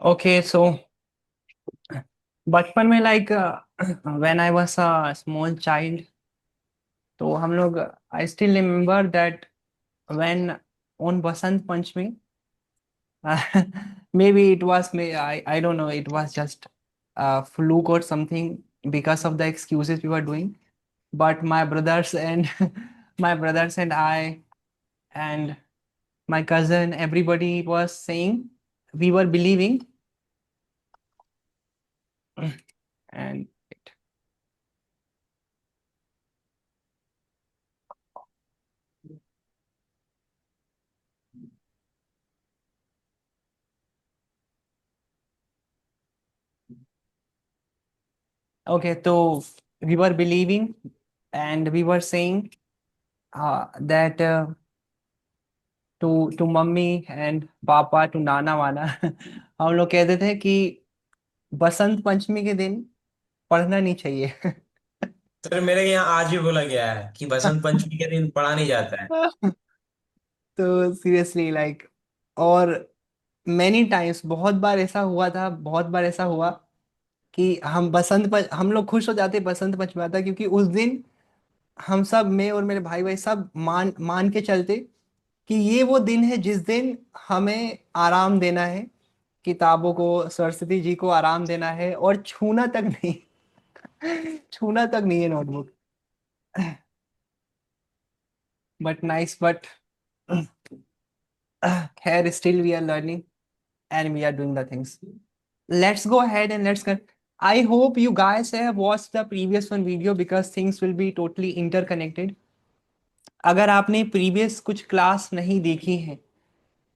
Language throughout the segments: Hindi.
ओके सो बचपन में like when I was a small child, तो हम लोग I still remember that when on Basant Panchami maybe it was may I don't know, it was just a fluke or something because of the excuses we were doing, but my brothers and my brothers and I and my cousin, everybody was saying, we were believing. And okay, so we were believing and we were saying that to mummy and papa to नाना वाना हम लोग कहते थे कि बसंत पंचमी के दिन पढ़ना नहीं चाहिए। सर मेरे यहाँ आज भी बोला गया है कि बसंत पंचमी के दिन पढ़ा नहीं जाता है। तो सीरियसली लाइक, और मैनी टाइम्स, बहुत बार ऐसा हुआ था, बहुत बार ऐसा हुआ कि हम लोग खुश हो जाते बसंत पंचमी आता, क्योंकि उस दिन हम सब, मैं और मेरे भाई भाई सब मान मान के चलते कि ये वो दिन है जिस दिन हमें आराम देना है, किताबों को, सरस्वती जी को आराम देना है, और छूना तक नहीं। छूना तक नहीं है नोटबुक। बट नाइस, बट खैर still we are learning and we are doing the things. Let's go ahead and let's get. I hope you guys have watched the previous one video because things will be totally interconnected. अगर आपने प्रीवियस कुछ क्लास नहीं देखी है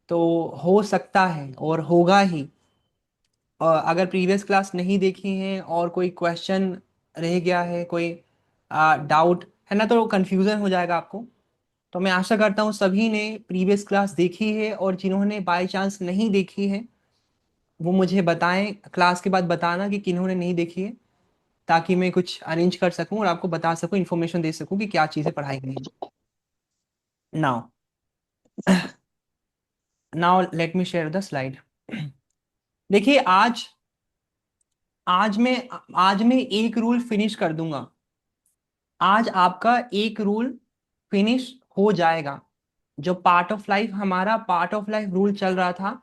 तो हो सकता है और होगा ही, अगर प्रीवियस क्लास नहीं देखी है और कोई क्वेश्चन रह गया है, कोई डाउट है ना, तो कंफ्यूजन हो जाएगा आपको। तो मैं आशा करता हूँ सभी ने प्रीवियस क्लास देखी है, और जिन्होंने बाय चांस नहीं देखी है वो मुझे बताएं, क्लास के बाद बताना कि किन्होंने नहीं देखी है, ताकि मैं कुछ अरेंज कर सकूं और आपको बता सकूं, इन्फॉर्मेशन दे सकूं कि क्या चीज़ें पढ़ाई गई हैं। Now now let me share the slide. देखिए, आज मैं आज मैं एक रूल फिनिश कर दूंगा। आज आपका एक रूल फिनिश हो जाएगा। जो पार्ट ऑफ लाइफ, हमारा पार्ट ऑफ लाइफ रूल चल रहा था,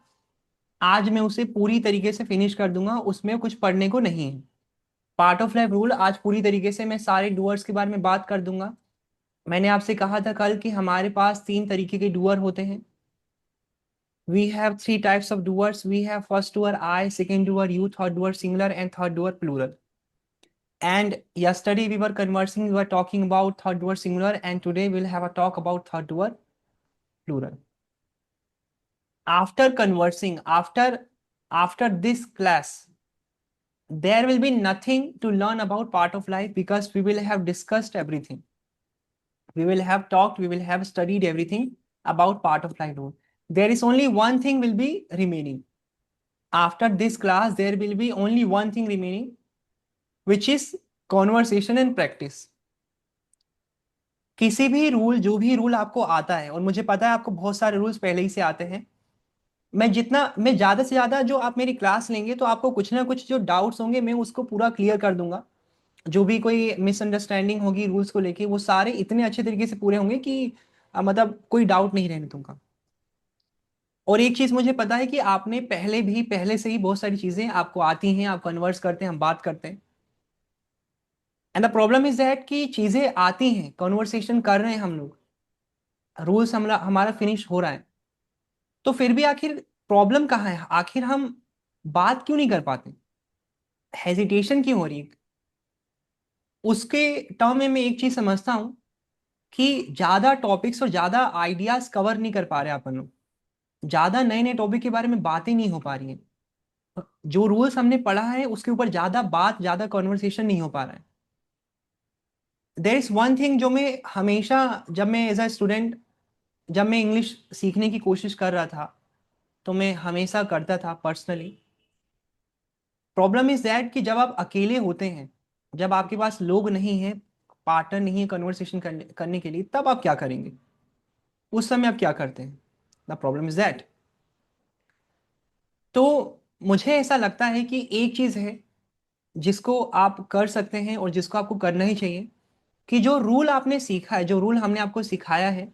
आज मैं उसे पूरी तरीके से फिनिश कर दूंगा, उसमें कुछ पढ़ने को नहीं है। पार्ट ऑफ लाइफ रूल आज पूरी तरीके से मैं सारे डूअर्स के बारे में बात कर दूंगा। मैंने आपसे कहा था कल कि हमारे पास तीन तरीके के डूअर होते हैं। We have three types of doers. We have first doer I, second doer you, third doer singular, and third doer plural. And yesterday we were conversing, we were talking about third doer singular, and today we'll have a talk about third doer plural. After conversing, after this class, there will be nothing to learn about part of life because we will have discussed everything. We will have talked, we will have studied everything about part of life rule. There is only one thing will be remaining. After this class, there will be only one thing remaining, which is conversation and practice. किसी भी रूल, जो भी रूल आपको आता है, और मुझे पता है आपको बहुत सारे रूल्स पहले ही से आते हैं, मैं ज्यादा से ज्यादा जो आप मेरी क्लास लेंगे तो आपको कुछ ना कुछ जो डाउट्स होंगे मैं उसको पूरा क्लियर कर दूंगा। जो भी कोई मिसअंडरस्टैंडिंग होगी रूल्स को लेके, वो सारे इतने अच्छे तरीके से पूरे होंगे कि मतलब कोई डाउट नहीं रहने दूंगा। और एक चीज मुझे पता है कि आपने पहले से ही बहुत सारी चीजें आपको आती हैं, आप कन्वर्स करते हैं, हम बात करते हैं। And the problem is that कि चीजें आती हैं, कन्वर्सेशन कर रहे हैं हम लोग, रूल्स हमारा फिनिश हो रहा है, तो फिर भी आखिर प्रॉब्लम कहाँ है? आखिर हम बात क्यों नहीं कर पाते? हेजिटेशन क्यों हो रही है? उसके टर्म में मैं एक चीज समझता हूं कि ज्यादा टॉपिक्स और ज्यादा आइडियाज कवर नहीं कर पा रहे अपन लोग, ज्यादा नए नए टॉपिक के बारे में बातें नहीं हो पा रही हैं। जो रूल्स हमने पढ़ा है उसके ऊपर ज्यादा बात, ज्यादा कॉन्वर्सेशन नहीं हो पा रहा है। देर इज वन थिंग जो मैं हमेशा, जब मैं एज अ स्टूडेंट, जब मैं इंग्लिश सीखने की कोशिश कर रहा था, तो मैं हमेशा करता था पर्सनली। प्रॉब्लम इज दैट कि जब आप अकेले होते हैं, जब आपके पास लोग नहीं है, पार्टनर नहीं है कन्वर्सेशन करने के लिए, तब आप क्या करेंगे? उस समय आप क्या करते हैं? The problem is that. तो मुझे ऐसा लगता है कि एक चीज है जिसको आप कर सकते हैं और जिसको आपको करना ही चाहिए, कि जो रूल आपने सीखा है, जो रूल हमने आपको सिखाया है,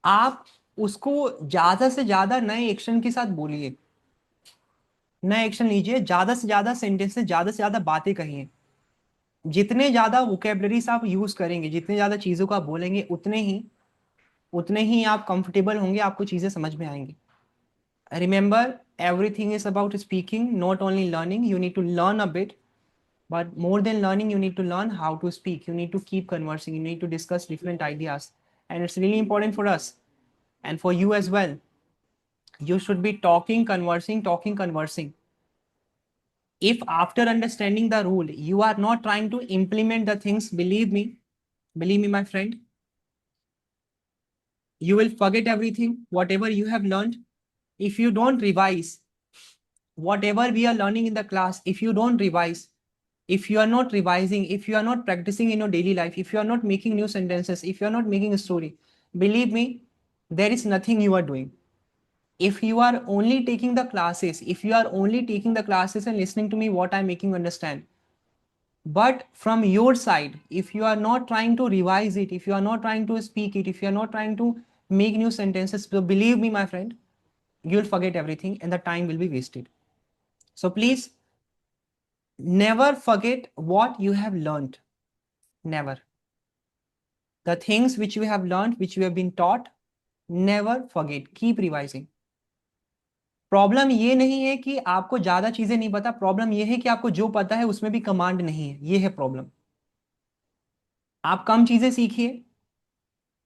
आप उसको ज्यादा से ज्यादा नए एक्शन के साथ बोलिए, नए एक्शन लीजिए, ज्यादा से ज्यादा सेंटेंसेस, ज्यादा से ज्यादा बातें कहिए। जितने ज्यादा वोकेबलरीज आप यूज करेंगे, जितने ज्यादा चीजों को आप बोलेंगे, उतने ही आप कंफर्टेबल होंगे, आपको चीजें समझ में आएंगी। Remember, everything is about speaking, not only learning. You need to learn a bit, but more than learning, you need to learn how to speak. You need to keep conversing. You need to discuss different ideas. And it's really important for us and for you as well. You should be talking, conversing, talking, conversing. If after understanding the rule, you are not trying to implement the things, believe me, my friend, you will forget everything, whatever you have learned. If you don't revise, whatever we are learning in the class, if you don't revise, if you are not revising, if you are not practicing in your daily life, if you are not making new sentences, if you are not making a story, believe me, there is nothing you are doing. If you are only taking the classes, if you are only taking the classes and listening to me, what I'm making you understand, but from your side, if you are not trying to revise it, if you are not trying to speak it, if you are not trying to make new sentences, so believe me, my friend, you'll forget everything and the time will be wasted. So please never forget what you have learned. Never. The things which you have learned, which you have been taught, never forget. Keep revising. Problem ये नहीं है कि आपको ज्यादा चीजें नहीं पता, प्रॉब्लम ये है कि आपको जो पता है उसमें भी कमांड नहीं है, ये है प्रॉब्लम। आप कम चीजें सीखिए,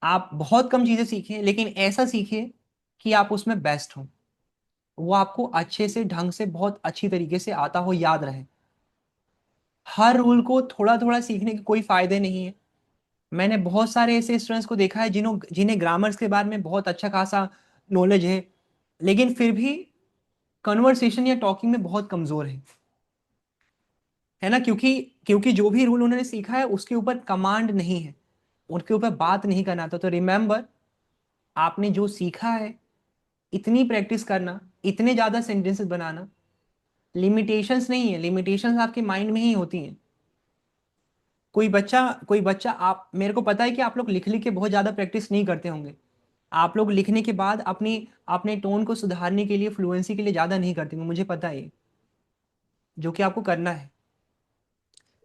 आप बहुत कम चीजें सीखिए, लेकिन ऐसा सीखिए कि आप उसमें बेस्ट हो, वो आपको अच्छे से, ढंग से, बहुत अच्छी तरीके से आता हो, याद रहे। हर रूल को थोड़ा थोड़ा सीखने के कोई फायदे नहीं है। मैंने बहुत सारे ऐसे स्टूडेंट्स को देखा है जिन्हें ग्रामर्स के बारे में बहुत अच्छा खासा नॉलेज है, लेकिन फिर भी कन्वर्सेशन या टॉकिंग में बहुत कमजोर है ना, क्योंकि क्योंकि जो भी रूल उन्होंने सीखा है उसके ऊपर कमांड नहीं है, उनके ऊपर बात नहीं करना था। तो रिमेंबर, आपने जो सीखा है, इतनी प्रैक्टिस करना, इतने ज्यादा सेंटेंसेस बनाना, लिमिटेशंस नहीं है, लिमिटेशंस आपके माइंड में ही होती हैं। कोई बच्चा, आप, मेरे को पता है कि आप लोग लिख लिख के बहुत ज्यादा प्रैक्टिस नहीं करते होंगे। आप लोग लिखने के बाद अपनी अपने टोन को सुधारने के लिए, फ्लुएंसी के लिए ज्यादा नहीं करते होंगे, मुझे पता है ये, जो कि आपको करना है।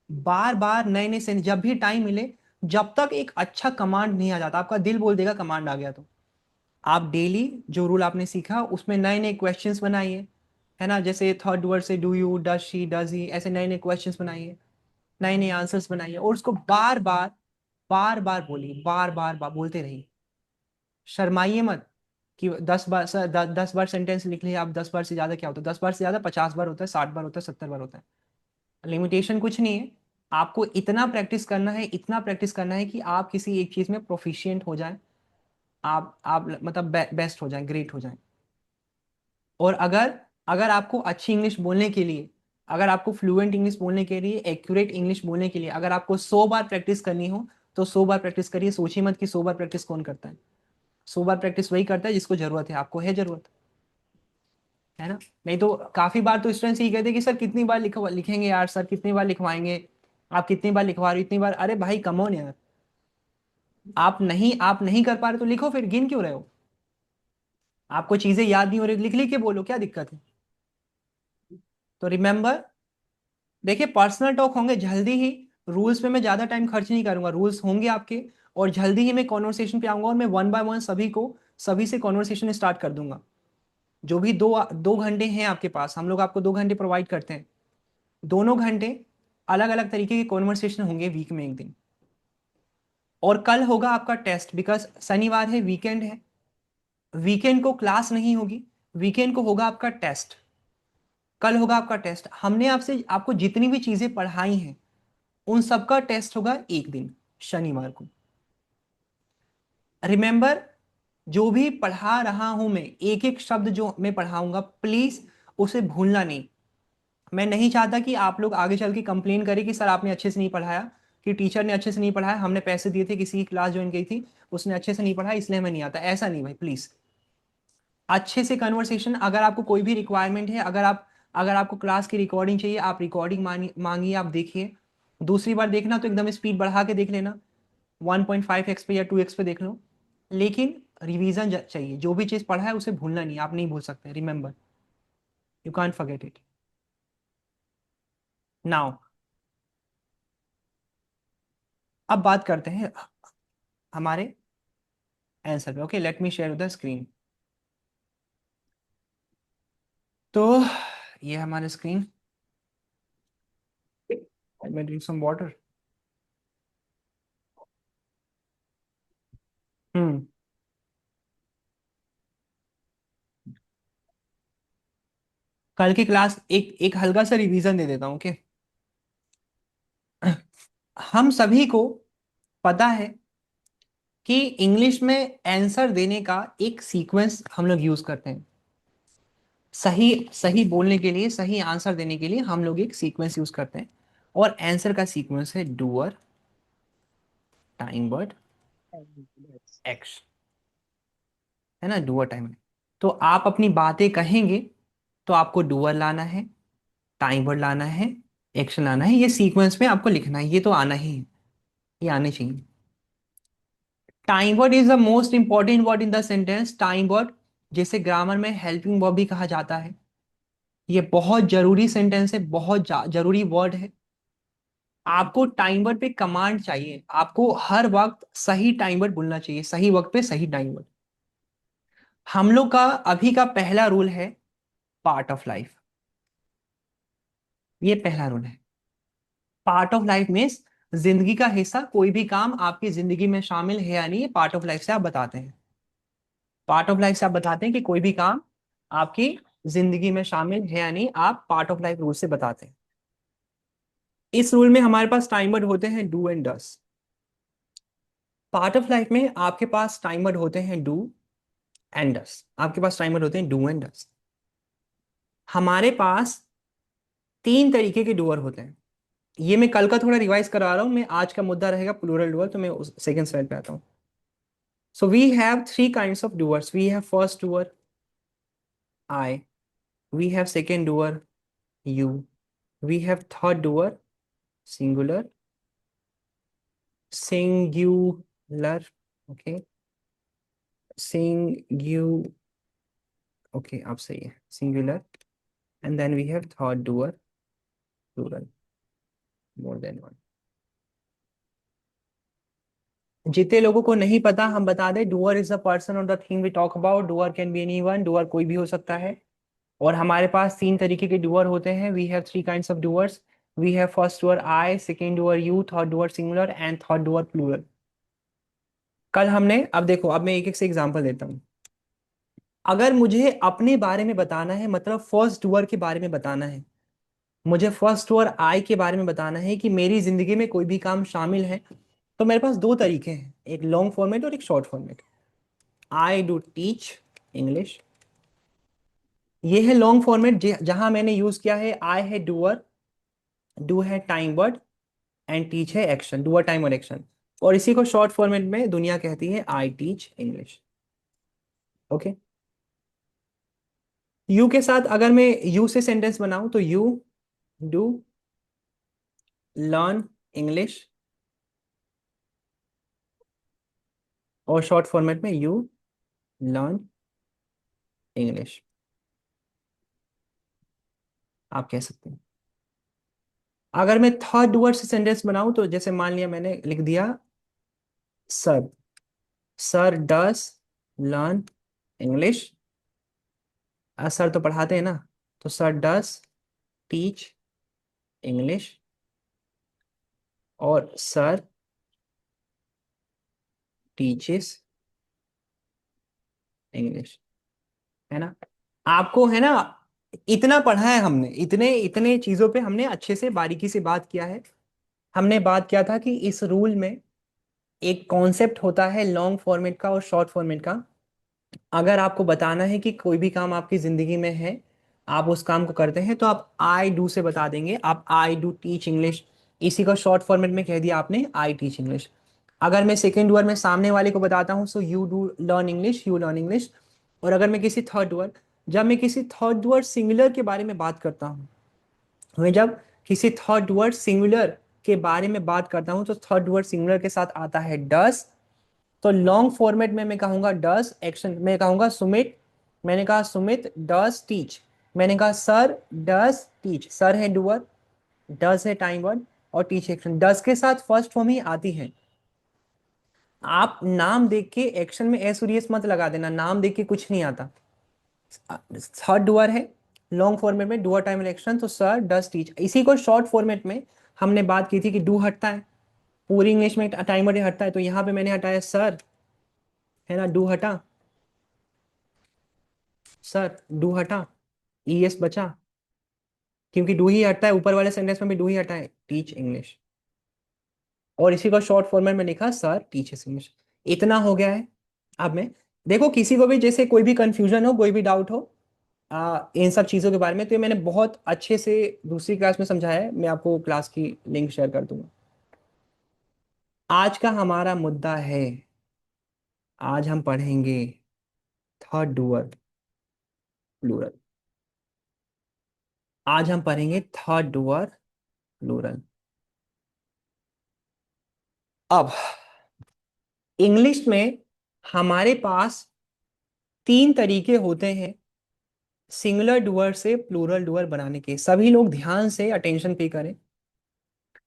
बार बार नए नए सेंस, जब भी टाइम मिले, जब तक एक अच्छा कमांड नहीं आ जाता, आपका दिल बोल देगा कमांड आ गया, तो आप डेली जो रूल आपने सीखा उसमें नए नए क्वेश्चंस बनाइए, है ना, जैसे थर्ड वर्ड से do you, does she, does he, ऐसे नए नए क्वेश्चंस बनाइए, नए नए आंसर्स बनाइए, और उसको बार बार बोलिए, बार बार बोलते रहिए। शर्माइए मत कि 10 बार, 10 बार सेंटेंस लिख लिया आप, 10 बार से ज्यादा क्या होता है, 10 बार से ज्यादा 50 बार होता है, 60 बार होता है, 70 बार होता है। लिमिटेशन कुछ नहीं है। आपको इतना प्रैक्टिस करना है, इतना प्रैक्टिस करना है कि आप किसी एक चीज में प्रोफिशिएंट हो जाए, आप मतलब बेस्ट हो जाए, ग्रेट हो जाए। और अगर अगर आपको अच्छी इंग्लिश बोलने के लिए, अगर आपको फ्लुएंट इंग्लिश बोलने के लिए, एक्यूरेट इंग्लिश बोलने के लिए, अगर आपको 100 बार प्रैक्टिस करनी हो, तो 100 बार प्रैक्टिस करिए। सोचिए मत कि 100 बार प्रैक्टिस कौन करता है। 100 बार प्रैक्टिस वही करता है जिसको जरूरत है, आपको है जरूरत, है ना। नहीं तो काफी बार तो स्टूडेंट्स यही कहते हैं कि सर कितनी बार लिखेंगे यार, सर कितनी बार लिखवाएंगे, आप कितनी बार लिखवा रहे हो, इतनी बार, अरे भाई कम ऑन यार, आप नहीं कर पा रहे तो लिखो, फिर गिन क्यों रहे हो। आपको चीजें याद नहीं हो रही, लिख लिख के बोलो, क्या दिक्कत है। तो रिमेंबर, देखिए पर्सनल टॉक होंगे जल्दी ही, रूल्स पे मैं ज्यादा टाइम खर्च नहीं करूंगा, रूल्स होंगे आपके, और जल्दी ही मैं कॉन्वर्सेशन पे आऊंगा, और मैं वन बाय वन सभी से कॉन्वर्सेशन स्टार्ट कर दूंगा। जो भी 2 2 घंटे हैं आपके पास, हम लोग आपको 2 घंटे प्रोवाइड करते हैं, दोनों घंटे अलग अलग तरीके के कॉन्वर्सेशन होंगे वीक में एक दिन। और कल होगा आपका टेस्ट, बिकॉज शनिवार है, वीकेंड है, वीकेंड को क्लास नहीं होगी, वीकेंड को होगा आपका टेस्ट। कल होगा आपका टेस्ट, हमने आपसे आपको जितनी भी चीजें पढ़ाई हैं उन सबका टेस्ट होगा एक दिन, शनिवार को। रिमेंबर, जो भी पढ़ा रहा हूं मैं, एक एक शब्द जो मैं पढ़ाऊंगा, प्लीज उसे भूलना नहीं। मैं नहीं चाहता कि आप लोग आगे चल के कंप्लेन करें कि सर आपने अच्छे से नहीं पढ़ाया, कि टीचर ने अच्छे से नहीं पढ़ाया, हमने पैसे दिए थे, किसी की क्लास ज्वाइन की थी, उसने अच्छे से नहीं पढ़ाया इसलिए हमें नहीं आता। ऐसा नहीं भाई, प्लीज। अच्छे से कन्वर्सेशन, अगर आपको कोई भी रिक्वायरमेंट है, अगर आप अगर आपको क्लास की रिकॉर्डिंग चाहिए, आप रिकॉर्डिंग मांगिए, आप देखिए। दूसरी बार देखना तो एकदम स्पीड बढ़ा के देख लेना, 1.5x पे या 2x पे देख लो। लेकिन रिवीजन चाहिए, जो भी चीज पढ़ा है उसे भूलना नहीं, आप नहीं भूल सकते, remember, you can't forget it. Now अब बात करते हैं हमारे आंसर पे। Okay, let me share the screen. तो ये हमारा screen, let me drink some water. Hmm कल की क्लास एक एक हल्का सा रिवीजन दे देता हूँ। ओके, हम सभी को पता है कि इंग्लिश में आंसर देने का एक सीक्वेंस हम लोग यूज करते हैं। सही सही बोलने के लिए, सही आंसर देने के लिए हम लोग एक सीक्वेंस यूज करते हैं, और आंसर का सीक्वेंस है डूअर, टाइम वर्ड, एक्शन। है ना, डूअर टाइम। तो आप अपनी बातें कहेंगे तो आपको डूअर लाना है, टाइम वर्ड लाना है, एक्शन लाना है, ये सीक्वेंस में आपको लिखना है, ये तो आना ही है, ये आने चाहिए। Time word is the most important word in the sentence. Time word, जैसे ग्रामर में हेल्पिंग वर्ब भी कहा जाता है, ये बहुत जरूरी सेंटेंस है, बहुत जरूरी वर्ड है। आपको टाइम वर्ड पे कमांड चाहिए, आपको हर वक्त सही टाइम वर्ड बोलना चाहिए, सही वक्त पे सही टाइम वर्ड। हम लोग का अभी का पहला रूल है पार्ट ऑफ लाइफ। ये पहला रूल है। पार्ट ऑफ लाइफ मीन्स जिंदगी का हिस्सा, कोई भी काम आपकी जिंदगी में शामिल है या नहीं, ये पार्ट ऑफ लाइफ से आप बताते हैं। पार्ट ऑफ लाइफ से आप बताते हैं कि कोई भी काम आपकी जिंदगी में शामिल है या नहीं, आप पार्ट ऑफ लाइफ रूल से बताते हैं। इस रूल में हमारे पास टाइमर होते हैं do and does. Part of life में आपके पास टाइमर होते हैं डू एंड डस, आपके पास टाइमर होते हैं डू एंड डस। हमारे पास तीन तरीके के डूअर होते हैं। ये मैं कल का थोड़ा रिवाइज करा रहा हूं, मैं आज का मुद्दा रहेगा प्लूरल डूअर, तो मैं उस सेकंड स्लाइड पे आता हूं। So we have three kinds of doers. We have first doer, I. We have second doer, you. We have third doer, singular, singular, okay, singu, okay, आप सही है, singular, and then we have third doer, plural, more than one। जितने लोगों को नहीं पता हम बता दें, डूअर इज द पर्सन और the thing we talk about. Doer can be anyone, doer कोई भी हो सकता है। और हमारे पास तीन तरीके के डूअर होते हैं। We have three kinds of doers. We have first doer I, second doer you, third doer singular and third doer plural. कल हमने, अब देखो, अब मैं एक एक से एग्जांपल देता हूँ। अगर मुझे अपने बारे में बताना है, मतलब फर्स्ट डूअर के बारे में बताना है, मुझे फर्स्ट डूअर आई के बारे में बताना है कि मेरी जिंदगी में कोई भी काम शामिल है, तो मेरे पास दो तरीके हैं, एक लॉन्ग फॉर्मेट और एक short format. I do teach English, ये है लॉन्ग फॉर्मेट, जहां मैंने यूज किया है आई है डूअर, डू है टाइम वर्ड, एंड टीच है एक्शन, डूअर टाइम और एक्शन। और इसी को शॉर्ट फॉर्मेट में दुनिया कहती है I teach English. Okay, you के साथ अगर मैं यू से सेंटेंस बनाऊं तो यू डू लर्न इंग्लिश, और शॉर्ट फॉर्मेट में यू लर्न इंग्लिश, आप कह सकते हैं। अगर मैं थर्ड वर्ड से सेंटेंस बनाऊं तो जैसे मान लिया मैंने लिख दिया सर, सर डस लर्न इंग्लिश। सर तो पढ़ाते हैं ना, तो सर डस टीच इंग्लिश, और सर टीचेस इंग्लिश। है ना, आपको है ना, इतना पढ़ा है हमने, इतने इतने चीजों पे हमने अच्छे से बारीकी से बात किया है। हमने बात किया था कि इस रूल में एक कॉन्सेप्ट होता है लॉन्ग फॉर्मेट का और शॉर्ट फॉर्मेट का। अगर आपको बताना है कि कोई भी काम आपकी जिंदगी में है, आप उस काम को करते हैं, तो आप आई डू से बता देंगे, आप आई डू टीच इंग्लिश, इसी को शॉर्ट फॉर्मेट में कह दिया आपने आई टीच इंग्लिश। अगर मैं सेकेंड वर्ड में सामने वाले को बताता हूँ, so you do learn English, you learn English. और अगर मैं किसी थर्ड वर्ड, जब मैं किसी थर्ड वर्ड सिंगुलर के बारे में बात करता हूँ, मैं जब किसी थर्ड वर्ड सिंगुलर के बारे में बात करता हूँ तो थर्ड वर्ड सिंगुलर के साथ आता है डस। तो लॉन्ग फॉर्मेट में मैं कहूंगा डस एक्शन, मैं कहूंगा सुमित, मैंने कहा सुमित डस टीच, मैंने कहा सर डस टीच, सर है डूअर, डस है टाइम वर्ड, और टीच एक्शन। डस के साथ फर्स्ट फॉर्म ही आती है। आप नाम देख के एक्शन में एस मत लगा देना, नाम देख के कुछ नहीं आता। थर्ड डुअर है, लॉन्ग फॉर्मेट में डुअर टाइम एक्शन, तो सर डस टीच। इसी को शॉर्ट फॉर्मेट में हमने बात की थी कि डू हटता है, पूरी इंग्लिश में टाइमर हटता है, तो यहां पे मैंने हटाया सर, है ना, डू हटा, सर डू हटा, ईएस बचा, क्योंकि डू ही हटता है, ऊपर वाले सेंटेंस में भी डू ही हटा है, टीच इंग्लिश। और इसी को शॉर्ट फॉर्मेट में लिखा सर टीचर्स इंग्लिश। इतना हो गया है। अब मैं, देखो किसी को भी जैसे कोई भी कंफ्यूजन हो, कोई भी डाउट हो इन सब चीज़ों के बारे में, तो ये मैंने बहुत अच्छे से दूसरी क्लास में समझाया है, मैं आपको क्लास की लिंक शेयर कर दूंगा। आज का हमारा मुद्दा है, आज हम पढ़ेंगे थर्ड डूअर प्लूरल। आज हम पढ़ेंगे थर्ड डूअर प्लूरल। अब इंग्लिश में हमारे पास तीन तरीके होते हैं सिंगुलर डुअर से प्लूरल डुअर बनाने के। सभी लोग ध्यान से अटेंशन पे करें।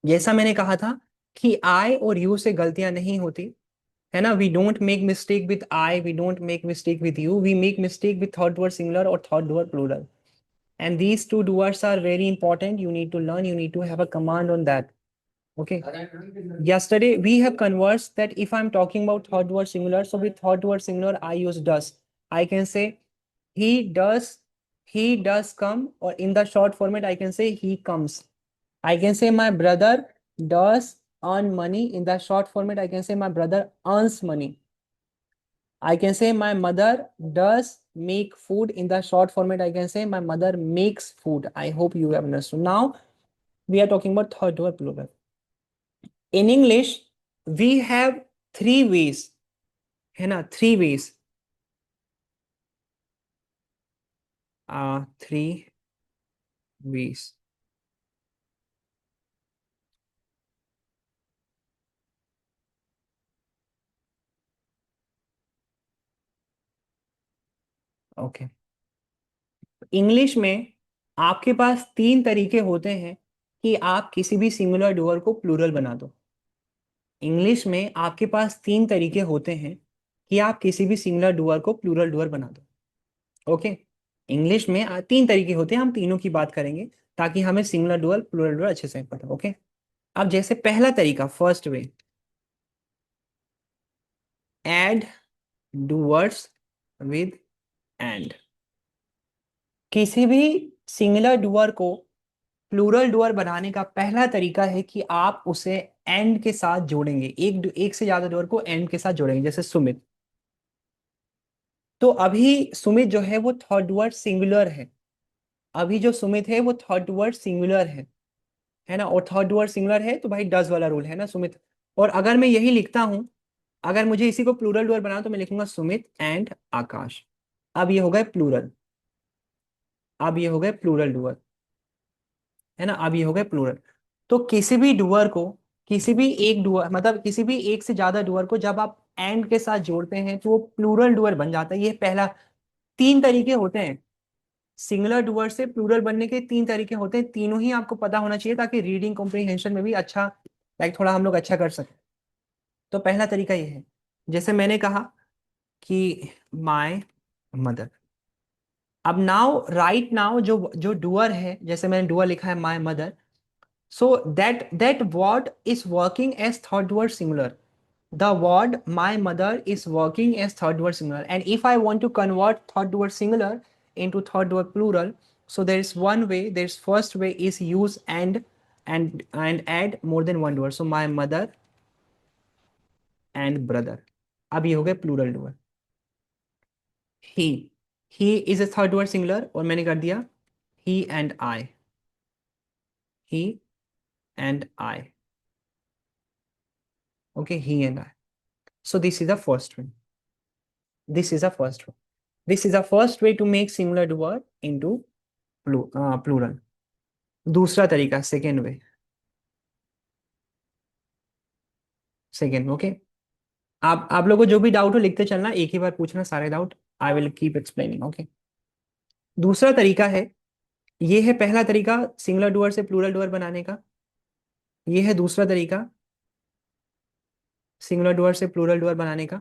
जैसा मैंने कहा था कि आई और यू से गलतियां नहीं होती, है ना। We don't make mistake with I, we don't make mistake with you, we make mistake with third doer singular और third doer plural. And these two duers are very important. You need to learn, you need to have a command on that. Okay. Yesterday we have conversed that if I'm talking about third word singular, so with third word singular I use does. I can say he does, he does come, or in the short format I can say he comes. I can say my brother does earn money. In the short format I can say my brother earns money. I can say my mother does make food. In the short format, I can say my mother makes food. I hope you have understood. Now we are talking about third word plural. In English, we have three ways. है ना, three ways. Three ways. Okay. English में आपके पास तीन तरीके होते हैं कि आप किसी भी सिंगुलर डुअर को प्लूरल बना दो। इंग्लिश में आपके पास तीन तरीके होते हैं कि आप किसी भी सिंगुलर डुअर को प्लूरल डुअर बना दो। ओके। इंग्लिश में तीन तरीके होते हैं, हम तीनों की बात करेंगे ताकि हमें सिंगुलर डुअल प्लूरल डुअल अच्छे से पता। ओके। अब जैसे पहला तरीका, first way, add doors with and. किसी भी सिंगुलर डुअर को प्लूरल डुअर बनाने का पहला तरीका है कि आप उसे एंड के साथ जोड़ेंगे, एक से ज्यादा डुअर को एंड के साथ जोड़ेंगे। जैसे सुमित, तो अभी सुमित जो है वो थर्ड वर्ड सिंगुलर है। अभी जो सुमित है वो थर्ड वर्ड सिंगुलर है ना, और थर्ड वर्ड सिंगुलर है तो भाई डज वाला रूल है ना, सुमित। और अगर मैं यही लिखता हूं, अगर मुझे इसी को प्लूरल डुअर बनाना तो मैं लिखूंगा सुमित एंड आकाश। अब ये हो गए प्लूरल, अब ये हो गए प्लूरल डुअर, है ना, अब ये हो गए प्लूरल। तो किसी भी डुअर को, किसी भी एक डुअर मतलब किसी भी एक से ज्यादा डुअर को जब आप एंड के साथ जोड़ते हैं तो वो प्लूरल डुअर बन जाता है। ये पहला, तीन तरीके होते हैं सिंगुलर डुअर से प्लूरल बनने के, तीन तरीके होते हैं, तीनों ही आपको पता होना चाहिए ताकि रीडिंग कॉम्प्रिहेंशन में भी अच्छा, लाइक थोड़ा हम लोग अच्छा कर सकें। तो पहला तरीका ये है, जैसे मैंने कहा कि माय मदर। अब नाउ राइट नाउ जो जो डुअर है, जैसे मैंने डुअर लिखा है my mother, so that word is working as third word singular. The word my mother is working as third word singular. And if I want to convert third word singular into third word plural, so there is one way, there's first way is use and add more than one word. So my mother and brother. अब ये हो गए plural word. He. He is a third word singular और मैंने कर दिया he and I. He and I. Okay, he and I. So this is the first one. This is the first one. This is the first way to make singular doer into plural. दूसरा तरीका, सेकेंड वे, सेकेंड, ओके। आप लोगों को जो भी डाउट हो लिखते चलना, एक ही बार पूछना सारे doubt. I will keep explaining, okay. दूसरा तरीका है, ये है पहला तरीका सिंगुलर डुअर से प्लूरल डुअर बनाने का। ये है दूसरा तरीका सिंगुलर डुअर से प्लूरल डुअर बनाने का।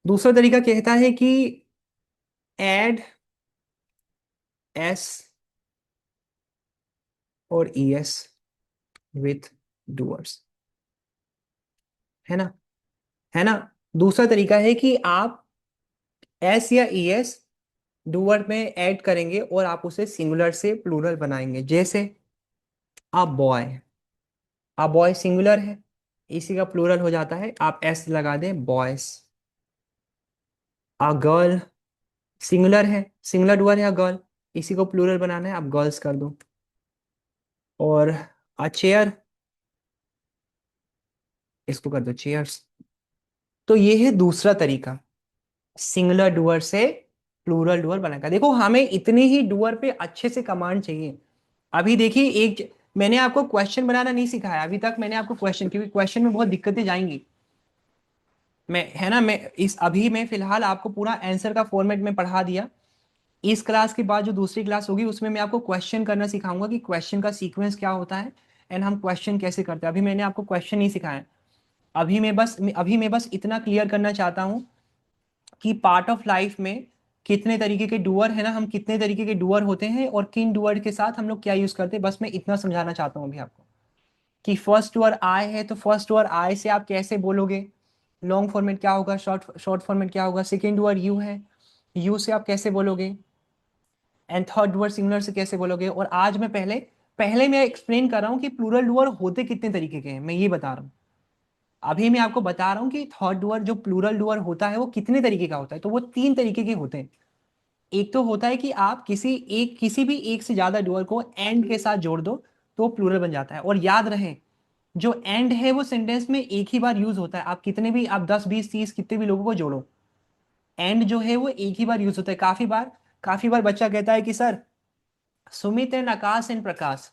दूसरा तरीका कहता है कि एड एस और ई एस विथ डुअर्स, है ना, है ना। दूसरा तरीका है कि आप एस या ई एस डुअर में ऐड करेंगे और आप उसे सिंगुलर से प्लूरल बनाएंगे। जैसे a boy, a boy singular है, इसी का प्लूरल हो जाता है, आप एस लगा दें, बॉयस। अ गर्ल सिंगुलर है, सिंगुलर डुअर है, अ गर्ल, इसी को प्लूरल बनाना है, आप गर्ल्स कर दो। और अ चेयर, इसको कर दो चेयर्स। तो ये है दूसरा तरीका सिंगुलर डुअर से प्लूरल डुअर बनाने का। देखो हमें इतने ही डुअर पे अच्छे से कमांड चाहिए। अभी देखिए मैंने आपको क्वेश्चन बनाना नहीं सिखाया अभी तक, मैंने आपको क्वेश्चन, क्योंकि क्वेश्चन में बहुत दिक्कतें जाएंगी। मैं, है ना, मैं इस अभी मैं फिलहाल आपको पूरा आंसर का फॉर्मेट में पढ़ा दिया। इस क्लास के बाद जो दूसरी क्लास होगी उसमें मैं आपको क्वेश्चन करना सिखाऊंगा कि क्वेश्चन का सीक्वेंस क्या होता है एंड हम क्वेश्चन कैसे करते हैं। अभी मैंने आपको क्वेश्चन नहीं सिखाया। अभी मैं बस इतना क्लियर करना चाहता हूं कि पार्ट ऑफ लाइफ में कितने तरीके के डुअर है ना, हम कितने तरीके के डुअर होते हैं और किन डुअर के साथ हम लोग क्या यूज करते हैं, बस मैं इतना समझाना चाहता हूं अभी आपको। कि फर्स्ट डुअर आई है तो फर्स्ट डुअर आई से आप कैसे बोलोगे, लॉन्ग फॉर्मेट क्या होगा, शॉर्ट शॉर्ट फॉर्मेट क्या होगा। सेकेंड डुअर यू है, यू से आप कैसे बोलोगे। एंड थर्ड डुअर सिंगुलर से कैसे बोलोगे। और आज मैं पहले पहले मैं एक्सप्लेन कर रहा हूं कि प्लूरल डुअर होते कितने तरीके के हैं, मैं ये बता रहा हूं। अभी मैं आपको बता रहा हूं कि थर्ड डुअर जो प्लूरल डुअर होता है वो कितने तरीके का होता है। तो वो तीन तरीके के होते हैं। एक तो होता है कि आप किसी भी एक से ज्यादा डुअर को एंड के साथ जोड़ दो तो प्लूरल बन जाता है। और याद रहे, जो एंड है वो सेंटेंस में एक ही बार यूज होता है। आप कितने भी, आप 10 20 30 कितने भी लोगों को जोड़ो, एंड जो है वो एक ही बार यूज होता है। काफी बार बच्चा कहता है कि sir Sumit and Akash and Prakash,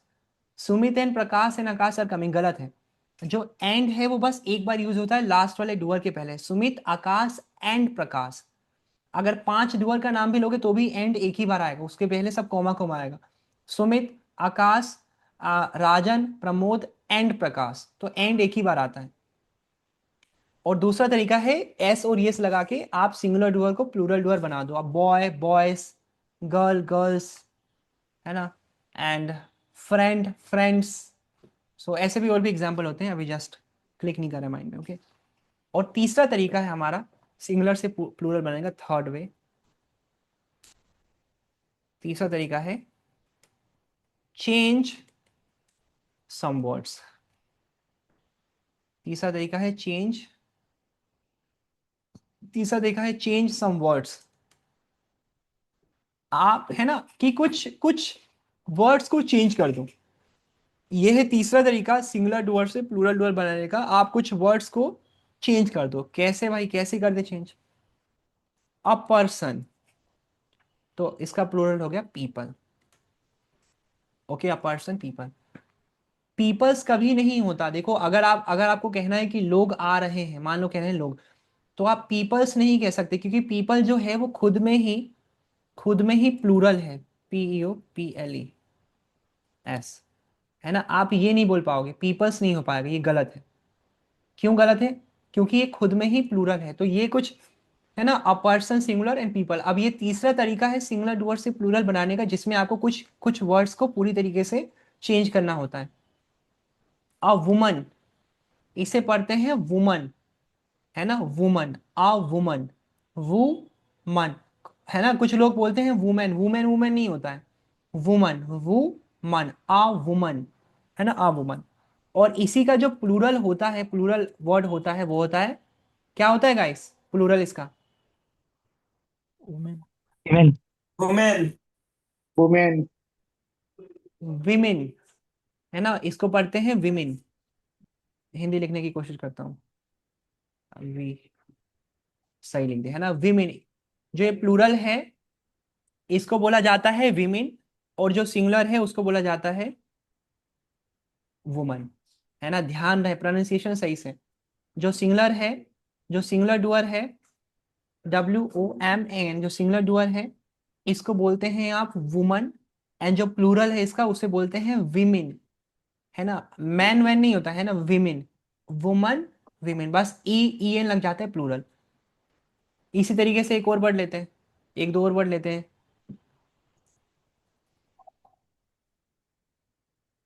Sumit and Prakash and Akash are coming, गलत है। जो एंड है वो बस एक बार यूज होता है लास्ट वाले डुअर के पहले, सुमित आकाश एंड प्रकाश। अगर 5 डुअर का नाम भी लोगे तो भी एंड एक ही बार आएगा, उसके पहले सब कॉमा कॉमा आएगा। सुमित, आकाश, राजन, प्रमोद एंड प्रकाश, तो एंड एक ही बार आता है। और दूसरा तरीका है एस और यस लगा के आप सिंगुलर डुअर को प्लूरल डुअर बना दो। आप बॉय बॉयज, गर्ल गर्ल्स, है ना, एंड फ्रेंड फ्रेंड्स। सो ऐसे भी और भी एग्जाम्पल होते हैं, अभी जस्ट क्लिक नहीं कर रहा माइंड में, ओके। और तीसरा तरीका है हमारा सिंगुलर से प्लूरल बनाने का, थर्ड वे। तीसरा तरीका है चेंज सम वर्ड्स। तीसरा तरीका है चेंज, तीसरा तरीका है चेंज सम वर्ड्स। आप, है ना, कि कुछ कुछ वर्ड्स को चेंज कर दो। ये है तीसरा तरीका सिंगुलर डुअर से प्लूरल डुअर बनाने का। आप कुछ वर्ड्स को चेंज कर दो। कैसे भाई, कैसे कर दे चेंज। अ पर्सन, तो इसका प्लूरल हो गया people, okay. A person people, peoples कभी नहीं होता। देखो अगर आपको कहना है कि लोग आ रहे हैं, मान लो कह रहे हैं लोग, तो आप पीपल्स नहीं कह सकते, क्योंकि पीपल जो है वो खुद में ही प्लूरल है, PEOPLES, है ना। आप ये नहीं बोल पाओगे, पीपल्स नहीं हो पाएगा, ये गलत है। क्यों गलत है, क्योंकि ये खुद में ही प्लूरल है। तो ये कुछ, है ना, a person singular and people. अब ये तीसरा तरीका है सिंगुलर डुअर से प्लूरल बनाने का, जिसमें आपको कुछ कुछ वर्ड्स को पूरी तरीके से चेंज करना होता है। अ वुमन, इसे पढ़ते हैं वुमन, है ना, वुमन, अ वुमन, वुमन, है ना। कुछ लोग बोलते हैं वुमेन, वुमेन वुमेन नहीं होता है, वुमन, वुमन, अ वुमन, है ना, अ वुमन। और इसी का जो प्लूरल होता है, प्लूरल वर्ड होता है, वो होता है, क्या होता है गाइस प्लूरल इसका। Women. Women. Women. Women. Women, है ना, इसको पढ़ते हैं विमेन। हिंदी लिखने की कोशिश करता हूँ, वी, सही लिख दिया, है ना, विमेन। जो ये प्लूरल है इसको बोला जाता है विमेन, और जो सिंगुलर है उसको बोला जाता है वुमन। है ना, ध्यान रहे प्रोनाउंसिएशन सही से। जो सिंगुलर है, जो सिंगुलर डुअर है, WOMAN, जो सिंगुलर डुअर है इसको बोलते हैं आप वुमन, एंड जो प्लूरल है इसका उसे बोलते हैं विमेन। है ना, मैन वैन नहीं होता है ना, विमेन, वुमन, विमेन, बस ई एन लग जाता है प्लूरल। इसी तरीके से एक और वर्ड लेते हैं, एक दो और वर्ड लेते हैं।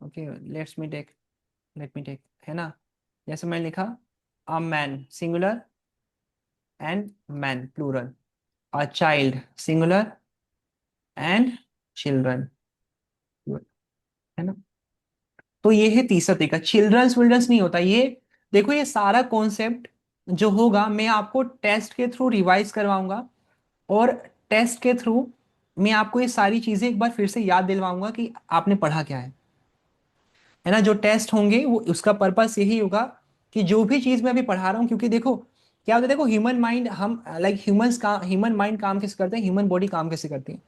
ओके, लेट मी टेक, है ना, जैसे मैंने लिखा a man singular and man plural, a child singular and children, है ना। तो ये है तीसरा तरीका, चिल्ड्रंस विल्ड्रंस नहीं होता ये। देखो ये सारा कॉन्सेप्ट जो होगा मैं आपको टेस्ट के थ्रू रिवाइज करवाऊंगा, और टेस्ट के थ्रू मैं आपको ये सारी चीजें एक बार फिर से याद दिलवाऊंगा कि आपने पढ़ा क्या है ना। जो टेस्ट होंगे वो उसका पर्पस यही होगा कि जो भी चीज मैं अभी पढ़ा रहा हूँ, क्योंकि देखो क्या होता है, देखो ह्यूमन माइंड, हम लाइक ह्यूमंस का ह्यूमन माइंड काम कैसे करते हैं, ह्यूमन बॉडी काम कैसे करती है।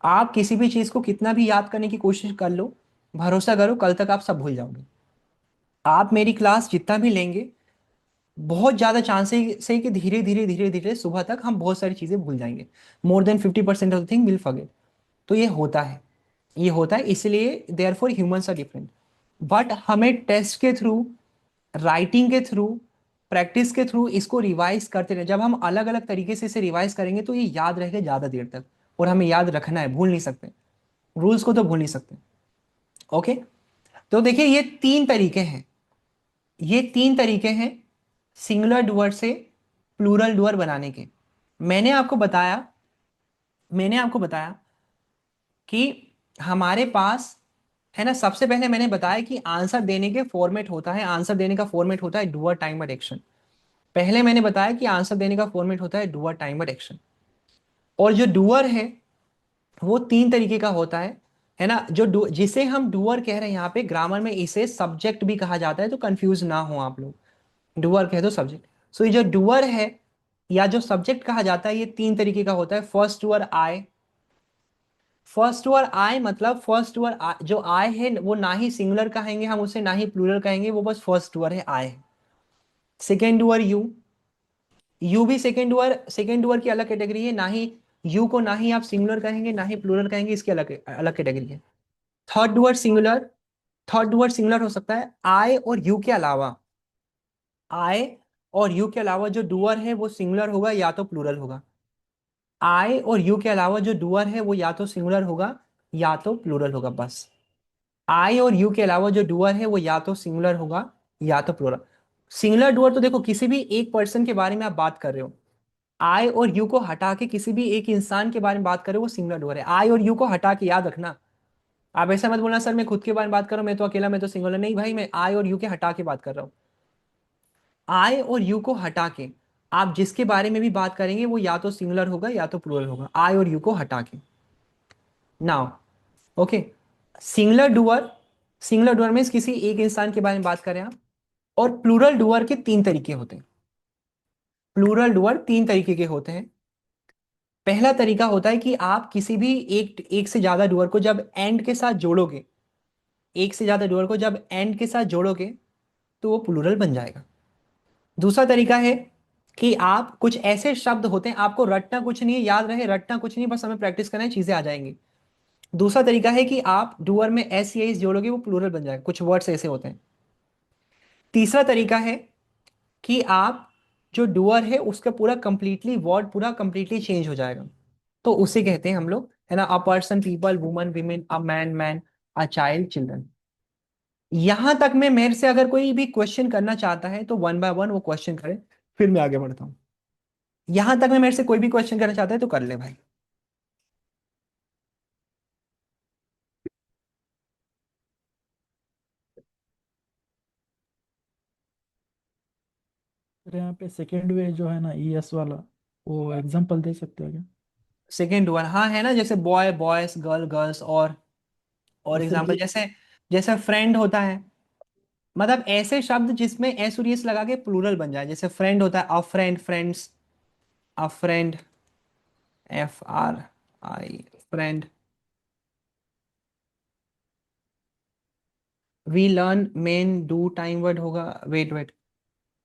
आप किसी भी चीज को कितना भी याद करने की कोशिश कर लो, भरोसा करो कल तक आप सब भूल जाओगे। आप मेरी क्लास जितना भी लेंगे, बहुत ज्यादा चांसेस है कि धीरे धीरे धीरे धीरे सुबह तक हम बहुत सारी चीजें भूल जाएंगे। More than 50% of the thing will forget. तो ये होता है, ये होता है, इसलिए therefore humans are different. But हमें टेस्ट के थ्रू, राइटिंग के थ्रू, प्रैक्टिस के थ्रू इसको रिवाइज करते रहे। जब हम अलग अलग तरीके से इसे रिवाइज करेंगे तो ये याद रहेगा ज्यादा देर तक, और हमें याद रखना है, भूल नहीं सकते, रूल्स को तो भूल नहीं सकते। ओके, तो देखिए ये तीन तरीके हैं, ये तीन तरीके हैं सिंगुलर डुअर से प्लूरल डुअर बनाने के। मैंने आपको बताया, मैंने आपको बताया कि हमारे पास, है ना, सबसे पहले मैंने बताया कि आंसर देने के फॉर्मेट होता है, आंसर देने का फॉर्मेट होता है डुअर टाइमर एक्शन। पहले मैंने बताया कि आंसर देने का फॉर्मेट होता है डुअर टाइमर एक्शन। और जो डुअर है वो तीन तरीके का होता है ना। जिसे हम डुअर कह रहे हैं यहाँ पे ग्रामर में इसे सब्जेक्ट भी कहा जाता है, तो कंफ्यूज ना हो आप लोग, डुअर कह दो सब्जेक्ट। सो ये जो डुअर है या जो सब्जेक्ट कहा जाता है ये तीन तरीके का होता है। फर्स्ट डुअर आई, फर्स्ट डुअर आई मतलब फर्स्ट डुअर जो आई है वो ना ही सिंगुलर कहेंगे हम उसे, ना ही प्लूरल कहेंगे, वो बस फर्स्ट डुअर है आई। सेकेंड डुअर यू, यू भी सेकेंड डुअर की अलग कैटेगरी है, ना ही यू को ना ही आप सिंगुलर कहेंगे ना ही प्लूरल कहेंगे, इसकी अलग अलग कैटेगरी है। Third doer singular, third doer singular हो सकता है आई और यू के अलावा, आई और यू के अलावा जो डुअर है वो सिंगुलर होगा या तो प्लूरल होगा। आई और यू के अलावा जो डुअर है वो या तो सिंगुलर होगा या तो प्लूरल होगा, बस। आई और यू के अलावा जो डुअर है वो या तो सिंगुलर होगा या तो प्लूरल। सिंगुलर डुअर तो देखो किसी भी एक पर्सन के बारे में आप बात कर रहे हो, आई और यू को हटा के किसी भी एक इंसान के बारे में बात कर रहे हो वो सिंगुलर डुअर है। आई और यू को हटा के, याद रखना, आप ऐसा मत बोलना सर मैं खुद के बारे में बात कर रहा हूँ, मैं तो अकेला, मैं तो सिंगुलर, नहीं भाई, मैं आई और यू के हटा के बात कर रहा हूँ। आई और यू को हटा के आप जिसके बारे में भी बात करेंगे वो या तो सिंगुलर होगा या तो प्लूरल होगा, आई और यू को हटा के। Now okay, singular doer, singular doer means किसी एक इंसान के बारे में बात करें आप। और प्लूरल डुअर के तीन तरीके होते हैं, प्लूरल डुअर तीन तरीके के होते हैं। पहला तरीका होता है कि आप किसी भी एक एक से ज्यादा डुअर को जब एंड के साथ जोड़ोगे, एक से ज्यादा डुअर को जब एंड के साथ जोड़ोगे तो वो प्लूरल बन जाएगा। दूसरा तरीका है कि आप कुछ ऐसे शब्द होते हैं, आपको रटना कुछ नहीं है, याद रहे रटना कुछ नहीं, बस हमें प्रैक्टिस करना है, चीजें आ जाएंगी। दूसरा तरीका है कि आप डुअर में एस या इस जोड़ोगे वो प्लूरल बन जाएगा, कुछ वर्ड्स ऐसे होते हैं। तीसरा तरीका है कि आप जो डुअर है उसका पूरा कंप्लीटली वर्ड पूरा कंप्लीटली चेंज हो जाएगा, तो उसे कहते हैं हम लोग, है ना, अ person, people, woman, women, a man, man, a child, children. यहां तक में मेरे से अगर कोई भी क्वेश्चन करना चाहता है तो वन बाय वन वो क्वेश्चन करे, फिर मैं आगे बढ़ता हूँ। यहां तक में मेरे से कोई भी क्वेश्चन करना चाहता है तो कर ले भाई। फिर यहाँ पे सेकेंड वे जो है ना, ES वाला, वो एग्जांपल दे सकते हो क्या? सेकेंड वन, हाँ, है ना, जैसे बॉय बॉयज, गर्ल गर्ल्स, और और सिर्फ एग्जांपल जैसे, जैसे फ्रेंड होता है, मतलब ऐसे शब्द जिसमें एस और एस लगा के प्लूरल बन जाए, जैसे फ्रेंड होता है a friend, friends, a friend, FRI, friend. We learn men do time word होगा। वेट वेट,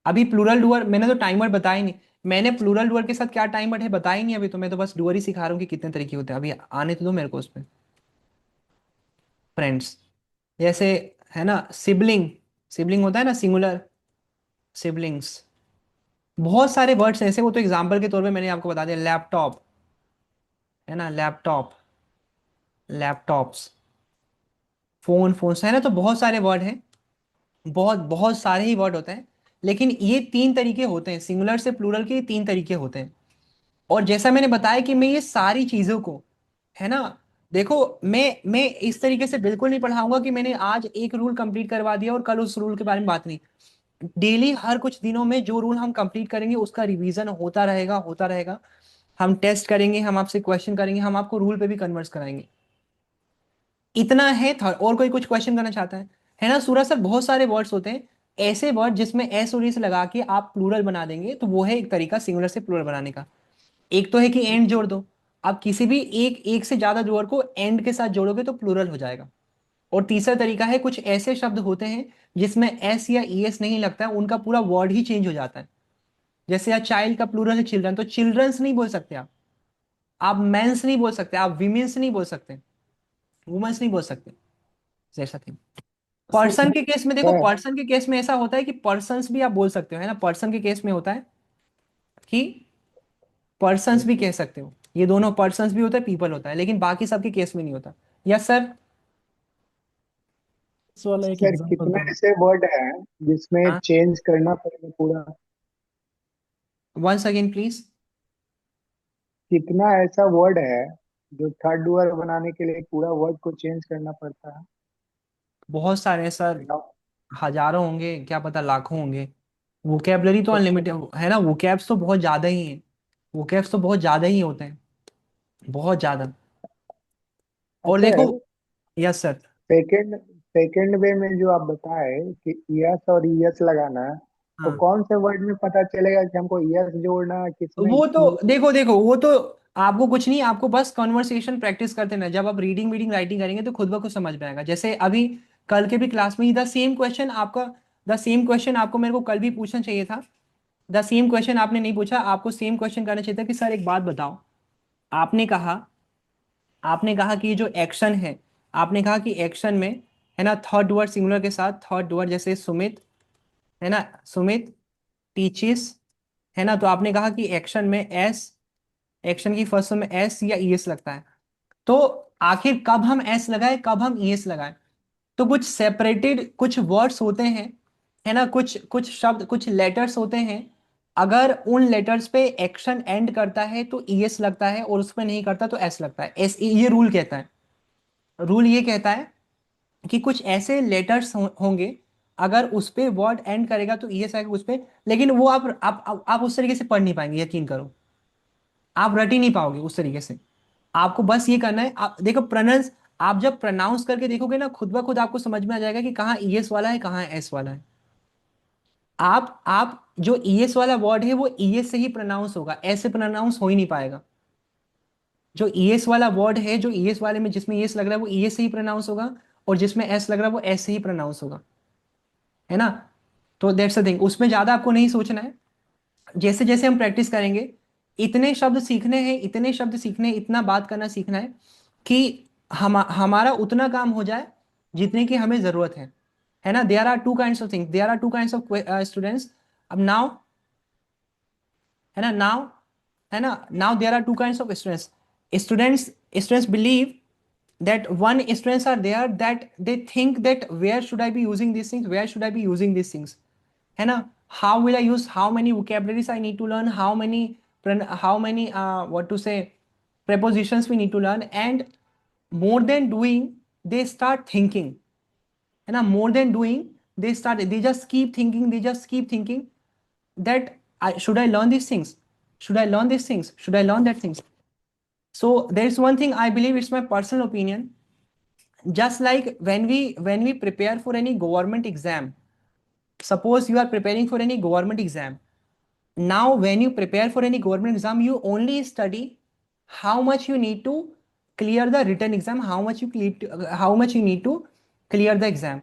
अभी प्लूरल डूअर मैंने तो टाइम वर्ड बताया ही नहीं। मैंने प्लूरल डूअर के साथ क्या टाइम वर्ड है बताया ही नहीं अभी, तो मैं तो बस डूअर ही सिखा रहा हूँ कि कितने तरीके होते हैं। अभी आने तो दो मेरे को उसमें। फ्रेंड्स, जैसे है ना सिबलिंग, सिबलिंग होता है ना सिंगुलर, सिबलिंग्स। बहुत सारे वर्ड्स हैं ऐसे, वो तो एग्जाम्पल के तौर पे मैंने आपको बता दिया। लैपटॉप है ना, लैपटॉप, लैपटॉप्स। फोन, फोन है ना, तो बहुत सारे वर्ड हैं, बहुत बहुत सारे ही वर्ड होते हैं। लेकिन ये तीन तरीके होते हैं, सिंगुलर से प्लूरल के ये तीन तरीके होते हैं। और जैसा मैंने बताया कि मैं ये सारी चीजों को, है ना, देखो मैं इस तरीके से बिल्कुल नहीं पढ़ाऊंगा कि मैंने आज एक रूल कंप्लीट करवा दिया और कल उस रूल के बारे में बात नहीं। डेली हर कुछ दिनों में जो रूल हम कंप्लीट करेंगे उसका रिवीजन होता रहेगा, होता रहेगा। हम टेस्ट करेंगे, हम आपसे क्वेश्चन करेंगे, हम आपको रूल पे भी कन्वर्स कराएंगे। इतना है था, और कोई कुछ क्वेश्चन करना चाहता है ना। सूरज सर, बहुत सारे वर्ड्स होते हैं ऐसे वर्ड जिसमें एस और इस लगा के आप प्लूरल बना देंगे, तो वो है एक तरीका सिंगुलर से प्लूरल बनाने का। एक तो है कि एंड जोड़ दो, आप किसी भी एक एक से ज्यादा जोड़ को एंड के साथ जोड़ोगे तो प्लूरल हो जाएगा। और तीसरा तरीका है, कुछ ऐसे शब्द होते हैं जिसमें एस या ई एस नहीं लगता है, उनका पूरा वर्ड ही चेंज हो जाता है। जैसे यार चाइल्ड का प्लूरल है चिल्ड्रन, तो चिल्ड्रंस नहीं बोल सकते आप मेंस नहीं बोल सकते, आप विमेंस नहीं बोल सकते, वुमेन्स नहीं बोल सकते, जैसा थिंग। पर्सन के केस में देखो, है। पर्सन के केस में ऐसा होता है कि पर्सन्स भी आप बोल सकते हो, है ना। पर्सन के केस में होता है कि पर्सन्स भी कह सकते हो, ये दोनों, पर्सन्स भी होता है, पीपल होता है, लेकिन बाकी सबके केस में नहीं होता। Yes sir. इस वाला एक सर एग्जांपल कितने दो ना। ऐसे वर्ड हैं जिसमें हाँ, चेंज करना पड़ेगा पूरा? Once again please. कितना ऐसा वर्ड है जो थर्ड वर्ड बनाने के लिए पूरा वर्ड को चेंज करना पड़ता है? बहुत सारे हैं सर, बताओ। हजारों होंगे, क्या पता लाखों होंगे। वोकेबलरी तो तो अनलिमिटेड है ना, वोकैब्स तो बहुत ज्यादा ही हैं, वोकैब्स तो बहुत ज्यादा ही होते हैं, बहुत ज्यादा। और देखो, sir, yes sir. Second second वे में जो आप बताए कि यस और यस लगाना है, तो हाँ, कौन से वर्ड में पता चलेगा कि हमको यस जोड़ना है, किसमें वो ई? तो देखो देखो, वो तो आपको कुछ नहीं, आपको बस कन्वर्सेशन प्रैक्टिस करते रहना। जब आप रीडिंग वीडिंग राइटिंग करेंगे तो खुद ब खुद समझ में आएगा। जैसे अभी कल के भी क्लास में द सेम क्वेश्चन आपका, द सेम क्वेश्चन आपको मेरे को कल भी पूछना चाहिए था। द सेम क्वेश्चन आपने नहीं पूछा, आपको सेम क्वेश्चन करना चाहिए था कि सर एक बात बताओ। आपने कहा, आपने कहा कि ये जो एक्शन है, आपने कहा कि एक्शन में, है ना, थर्ड वर्ड सिंगुलर के साथ थर्ड वर्ड, जैसे सुमित, है ना, सुमित टीचिस, है ना, तो आपने कहा कि एक्शन में एस, एक्शन की फर्स्ट में एस या ईएस लगता है। तो आखिर कब हम एस लगाए, कब हम ईएस लगाए? तो कुछ सेपरेटेड कुछ वर्ड्स होते हैं, है ना, कुछ कुछ शब्द, कुछ लेटर्स होते हैं। अगर उन लेटर्स पे एक्शन एंड करता है तो ईएस लगता है, और उस पे नहीं करता तो एस लगता है। एस, ये रूल कहता है, रूल ये कहता है कि कुछ ऐसे लेटर्स होंगे, अगर उस पे वर्ड एंड करेगा तो ईएस आएगा उस पे। लेकिन वो आप उस तरीके से पढ़ नहीं पाएंगे, यकीन करो, आप रट ही नहीं पाओगे उस तरीके से। आपको बस ये करना है, आप देखो प्रोनाउंस, आप जब प्रोनाउंस करके देखोगे ना, खुद ब खुद आपको समझ में आ जाएगा कि कहाँ ईएस वाला है, कहाँ एस वाला है। आप जो ईएस वाला वर्ड है वो ईएस से ही प्रोनाउंस होगा, एस से प्रोनाउंस हो ही नहीं पाएगा। जो ईएस वाला वर्ड है, जो ईएस वाले में जिसमें ईएस लग रहा है वो ईएस से ही प्रोनाउंस होगा, और जिसमें एस लग रहा है वो एस से ही प्रोनाउंस होगा, है ना। तो दैट्स द थिंग, उसमें ज्यादा आपको नहीं सोचना है। जैसे जैसे हम प्रैक्टिस करेंगे, इतने शब्द सीखने हैं, इतने शब्द सीखने, इतना बात करना सीखना है कि हमारा उतना काम हो जाए जितने की हमें जरूरत है ना। There are two kinds of things, there are two kinds of students. अब नाउ, है ना, नाउ, है ना, now there are two kinds of students. Students, students believe that one students are there that they think that where should I be using these things, where should I be using these things, है ना। how will I use, how many vocabularies I need to learn, how many what to say prepositions we need to learn, and more than doing they start thinking, है ना, more than doing they just keep thinking, they just keep thinking that should I learn these things, should I learn these things, should I learn that things. So there is one thing I believe, it's my personal opinion, just like when we prepare for any government exam. Suppose you are preparing for any government exam. Now when you prepare for any government exam, you only study how much you need to clear the written exam, how much you need to clear the exam.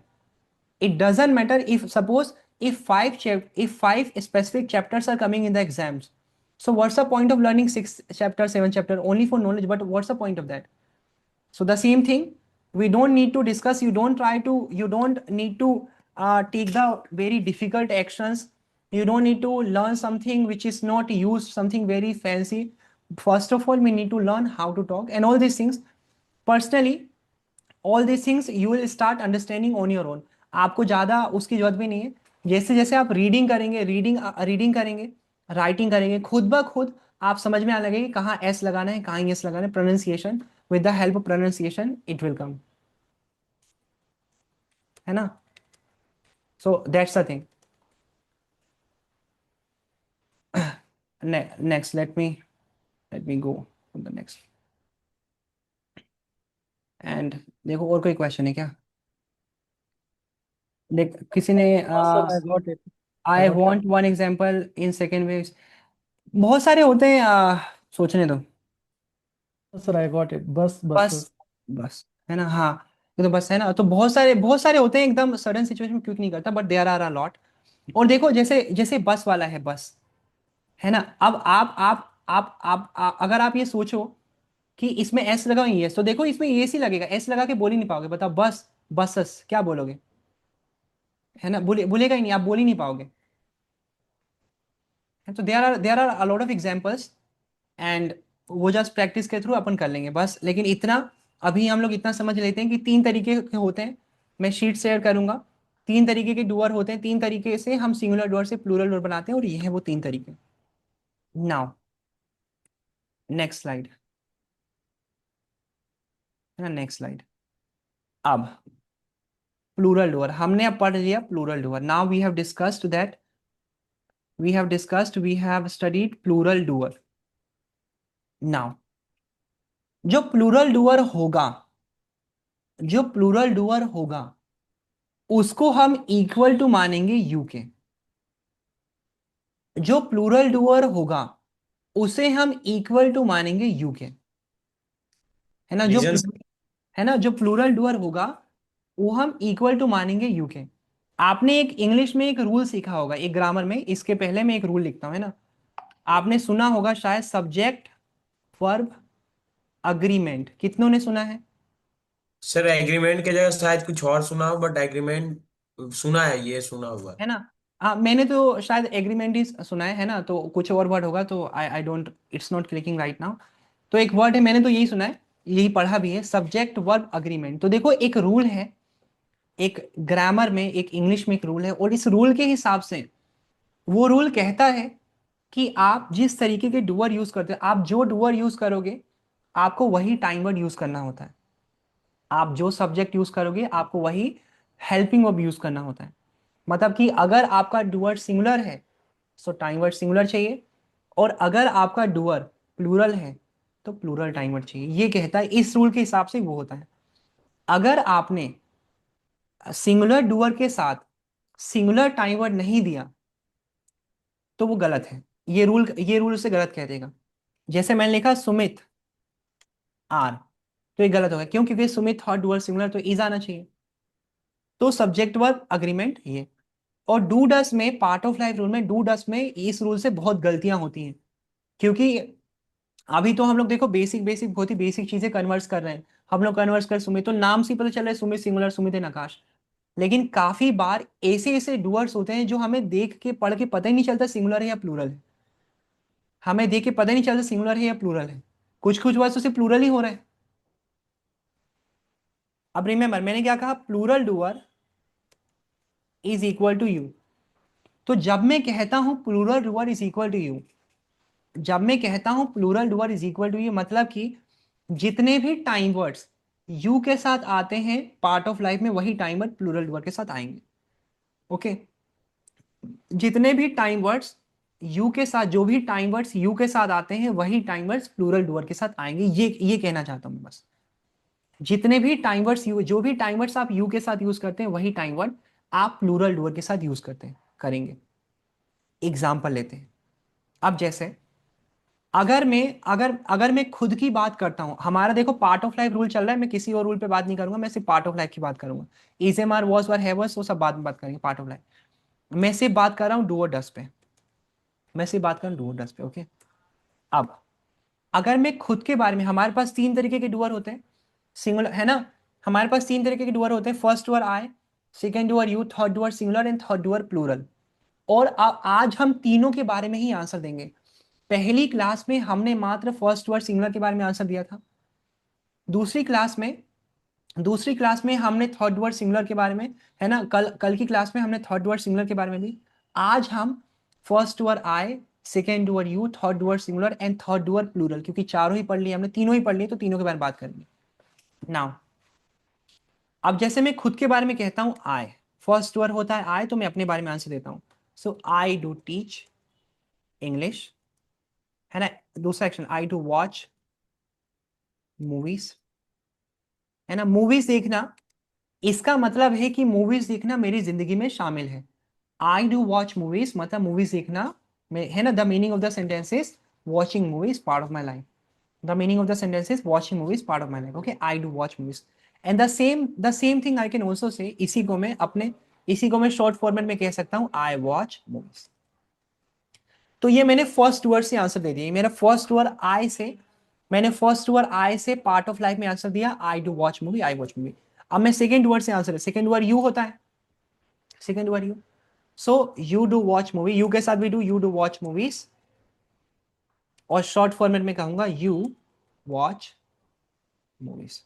It doesn't matter if suppose if five specific chapters are coming in the exams. So what's the point of learning six chapter, seven chapter only for knowledge? But what's the point of that? So the same thing, we don't need to discuss. You don't need to take the very difficult actions. You don't need to learn something which is not used, something very fancy. First of all, we need to learn how to talk and all these things. Personally, all this things you will start understanding on your own. आपको ज़्यादा उसकी जरूरत भी नहीं है. जैसे जैसे आप रीडिंग करेंगे, राइटिंग करेंगे, खुद ब खुद आप समझ में आने लगेगा कि कहाँ एस लगाना है, कहाँ एस लगाना है. Pronunciation, with the help of pronunciation it will come, है ना. So that's the thing. Next let me go to the next. And देखो और कोई क्वेश्चन है क्या? देख किसी ने हाँ sir, I got it. I I got want one example in second wave. बहुत सारे होते हैं, सोचने दो. It sir, I got it. बस बस बस, बस है ना. हाँ, ये तो बस है ना. तो बहुत सारे होते हैं, एकदम सडन सिचुएशन में क्लिक नहीं करता, but there are a lot. और देखो जैसे जैसे बस वाला है, बस है ना. अब अगर आप ये सोचो कि इसमें एस लगा हुआ है, तो देखो इसमें एस ही लगेगा. एस लगा के बोल ही नहीं पाओगे. बताओ, बस, बसस क्या बोलोगे? है ना, बोलेगा ही नहीं, आप बोल ही नहीं पाओगे. तो there are a lot of examples. And वो जस्ट प्रैक्टिस के थ्रू अपन कर लेंगे बस. लेकिन इतना, अभी हम लोग इतना समझ लेते हैं कि तीन तरीके के होते हैं. मैं शीट शेयर करूंगा. तीन तरीके के डुअर होते हैं. तीन तरीके से हम सिंगुलर डुअर से प्लूरल डुअर बनाते हैं, और ये है वो तीन तरीके. नाउ नेक्स्ट स्लाइड, है ना. Next slide. अब प्लूरल डुअर हमने अब पढ़ लिया. Plural doer, now we have studied plural doer. Now जो प्लूरल डुअर होगा, जो प्लूरल डुअर होगा उसको हम इक्वल टू मानेंगे यू के. जो प्लूरल डुअर होगा उसे हम इक्वल टू मानेंगे यू के, है ना. रीजन? है ना, जो प्लूरल डुअर होगा वो हम इक्वल टू मानेंगे यू के. आपने एक इंग्लिश में एक रूल सीखा होगा, एक ग्रामर में. इसके पहले मैं एक रूल लिखता हूं, है ना. आपने सुना होगा शायद, सब्जेक्ट वर्ब अग्रीमेंट. कितनों ने सुना है? सर एग्रीमेंट की जगह शायद कुछ और सुना हो, बट एग्रीमेंट सुना है, ये सुना हुआ है। है ना. हाँ, मैंने तो शायद एग्रीमेंट ही सुना है ना. तो कुछ और वर्ड होगा, तो I don't, it's not clicking right now. तो एक वर्ड है, मैंने तो यही सुना है, यही पढ़ा भी है, सब्जेक्ट वर्ब अग्रीमेंट. तो देखो एक रूल है, एक ग्रामर में, एक इंग्लिश में एक रूल है, और इस रूल के हिसाब से, वो रूल कहता है कि आप जिस तरीके के डुअर यूज करते हो, आप जो डुअर यूज करोगे आपको वही टाइम वर्ड यूज करना होता है. आप जो सब्जेक्ट यूज करोगे आपको वही हेल्पिंग वर्ब यूज करना होता है. मतलब कि अगर आपका डुअर सिंगुलर है तो टाइम वर्ड सिंगुलर चाहिए, और अगर आपका डुअर प्लूरल है तो प्लूरल टाइम वर्ड चाहिए. ये कहता है, इस रूल के हिसाब से वो होता है. अगर आपने सिंगुलर डुअर के साथ सिंगुलर टाइम वर्ड नहीं दिया तो वो गलत है. ये रूल उसे गलत कह देगा. जैसे मैंने लिखा सुमित आर, तो ये गलत होगा. क्यों? क्योंकि सुमित और डुअर सिंगुलर, तो इज आना चाहिए. तो सब्जेक्ट वर्ब अग्रीमेंट ये. और डू डस में, पार्ट ऑफ लाइफ रूल में, डू डस में इस रूल से बहुत गलतियां होती हैं. क्योंकि अभी तो हम लोग देखो बेसिक बहुत ही बेसिक चीजें कन्वर्स कर रहे हैं. हम लोग कन्वर्स कर सुमित, तो नाम से ही पता चल रहा है सुमित सिंगुलर, सुमित है नकाश. लेकिन काफी बार ऐसे ऐसे डुअर्स होते हैं जो हमें देख के पढ़ के पता ही नहीं चलता सिंगुलर है या प्लूरल है. हमें देख के पता ही नहीं चलता सिंगुलर है या प्लूरल है. कुछ कुछ वर्ड्स उसे प्लूरल ही हो रहा है. अब रिमेंबर मैंने क्या कहा, plural doer is equal to you. तो जब मैं कहता हूं plural doer is equal to you, जब मैं कहता हूं plural doer is equal to you, मतलब कि जितने भी टाइम वर्ड्स यू के साथ आते हैं पार्ट ऑफ लाइफ में, वही टाइम वर्ड प्लूरल डुअर के साथ आएंगे. ओके. जितने भी टाइम वर्ड्स यू के साथ, जो भी टाइम वर्ड्स यू के साथ आते हैं वही टाइम वर्ड्स प्लूरल डुअर के साथ आएंगे. ये कहना चाहता हूं मैं बस. जितने भी टाइम वर्ड्स यू, जो भी टाइम वर्ड्स आप यू के साथ यूज करते हैं वही टाइम वर्ड आप प्लूरल डुअर के साथ यूज करते हैं, करेंगे. एग्जाम्पल लेते हैं. अब जैसे अगर मैं खुद की बात करता हूं, हमारा देखो पार्ट ऑफ लाइफ रूल चल रहा है, मैं किसी और रूल पे बात नहीं करूंगा, मैं सिर्फ पार्ट ऑफ लाइफ की बात करूंगा। Is am are was were हैवर्स वो सब बाद में बात करेंगे, पार्ट ऑफ लाइफ। मैं सिर्फ बात कर रहा हूँ डू और डस पे, मैं सिर्फ बात कर रहा हूँ डू और डस पे, ओके। अब अगर मैं खुद के बारे में, हमारे पास तीन तरीके के डूअर होते हैं, सिंगुलर है ना। हमारे पास तीन तरीके के डूअर होते हैं, first doer I, second doer you, third doer singular and third doer plural. और आज हम तीनों के बारे में ही आंसर देंगे। पहली क्लास में हमने मात्र फर्स्ट डूअर सिंगुलर के बारे में आंसर दिया था। दूसरी क्लास में दूसरी क्लास में हमने थर्ड डूअर सिंगुलर के बारे में, है ना, कल कल की क्लास में हमने थर्ड डूअर सिंगुलर के बारे में भी। आज हम first doer I, second doer you, third doer singular and third doer plural, क्योंकि चारों ही पढ़ लिए हमने, तीनों ही पढ़ लिए, तो तीनों के बारे में बात करेंगे नाउ। अब जैसे मैं खुद के बारे में कहता हूं आई, फर्स्ट डूअर होता है आई, तो मैं अपने बारे में आंसर देता हूं। सो आई डू टीच इंग्लिश, है ना। दूसरा action, I do watch movies, है ना। मूवीज देखना, इसका मतलब है कि मूवीज देखना मेरी जिंदगी में शामिल है। आई डू वॉच मूवीज मतलब मूवीज देखना में, है ना। The meaning of the sentence is watching movies part of my life. The meaning of the sentence is watching movies part of my life, okay. I do watch movies and the same thing I can also say, इसी को मैं शॉर्ट फॉर्मेट में कह सकता हूं, आई वॉच मूवीज। तो ये मैंने फर्स्ट वर्ड से आंसर दे दिया, मेरा फर्स्ट वर्ड आई से, मैंने फर्स्ट वर्ड आई से पार्ट ऑफ लाइफ में आंसर दिया, I do watch movie, I watch movie. अब मैं सेकेंड वर्ड से आंसर, सेकेंड वर्ड यू होता है, second word you. So you do watch movie, you के साथ भी do, you do watch movies, और शॉर्ट फॉर्मेट में कहूंगा यू वॉच मूवीज,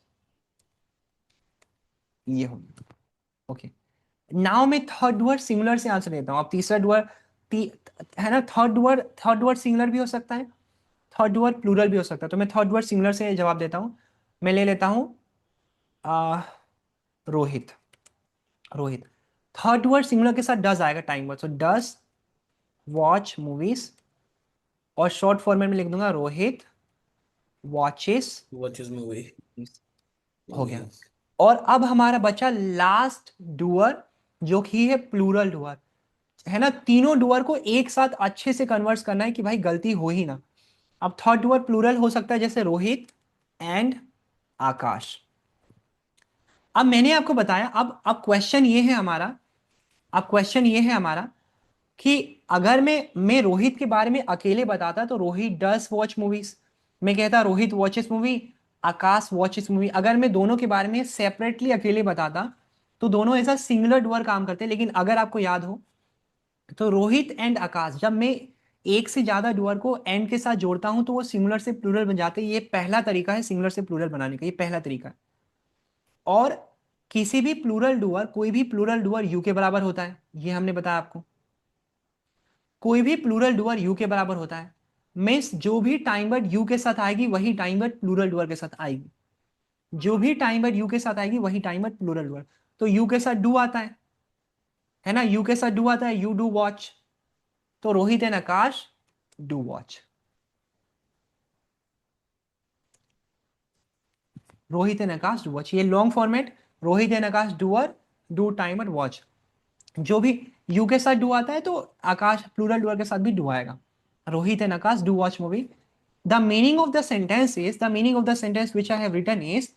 ये हो, ओके। नाउ मैं थर्ड वर्ड सिंगुलर से आंसर देता हूं। अब तीसरा डुअर, है ना, थर्ड वर्ड सिंगुलर भी हो सकता है, थर्ड वर्ड प्लूरल भी हो सकता है, तो मैं थर्ड वर्ड सिंगुलर से जवाब देता हूं। मैं ले लेता हूं आ, Rohit, Rohit. Third word singular के साथ डज आएगा, time word, so does watch movies, और शॉर्ट फॉर्मेट में लिख दूंगा रोहित वॉचेस, वॉचेस मूवी। हो गया। और अब हमारा बचा लास्ट डुअर, जो कि है प्लूरल डुअर, है ना। तीनों डुअर को एक साथ अच्छे से कन्वर्ट करना है कि भाई गलती हो ही ना। अब थर्ड डुअर प्लूरल हो सकता है, जैसे रोहित एंड आकाश। अब मैंने आपको बताया, अब क्वेश्चन ये है हमारा, अब क्वेश्चन ये है हमारा कि अगर मैं रोहित के बारे में अकेले बताता तो रोहित डज वॉच मूवीज, मैं कहता रोहित वॉचेस मूवी, आकाश वॉचेस मूवी। अगर मैं दोनों के बारे में सेपरेटली अकेले बताता तो दोनों ऐसा सिंगुलर डुअर काम करते, लेकिन अगर आपको याद हो तो रोहित एंड आकाश, जब मैं एक से ज्यादा डुअर को एंड के साथ जोड़ता हूं तो वो सिंगुलर से प्लूरल बन जाते हैं। ये पहला तरीका है सिंगुलर से प्लूरल बनाने का, ये पहला तरीका है। और किसी भी प्लूरल डुअर, कोई भी प्लूरल डुअर यू के बराबर होता है, ये हमने बताया आपको। कोई भी प्लूरल डुअर यू के बराबर होता है, मीन्स जो भी टाइम वर्ड यू के साथ आएगी वही टाइम वर्ड प्लूरल डुअर के साथ आएगी, जो भी टाइम वर्ड यू के साथ आएगी वही टाइम वर्ड प्लूरल डुअर। तो यू के साथ डू आता है ना, यू के साथ डू आता है, यू डू वॉच, तो Rohit and Akash do watch, Rohit and Akash do watch, ये long format, Rohit and Akash doer, do time word watch. जो भी यू के साथ डू आता है तो आकाश प्लूरल डुअर के साथ भी डू आएगा, Rohit and Akash do watch movie. The meaning of the sentence is, the meaning of the sentence which I have written is,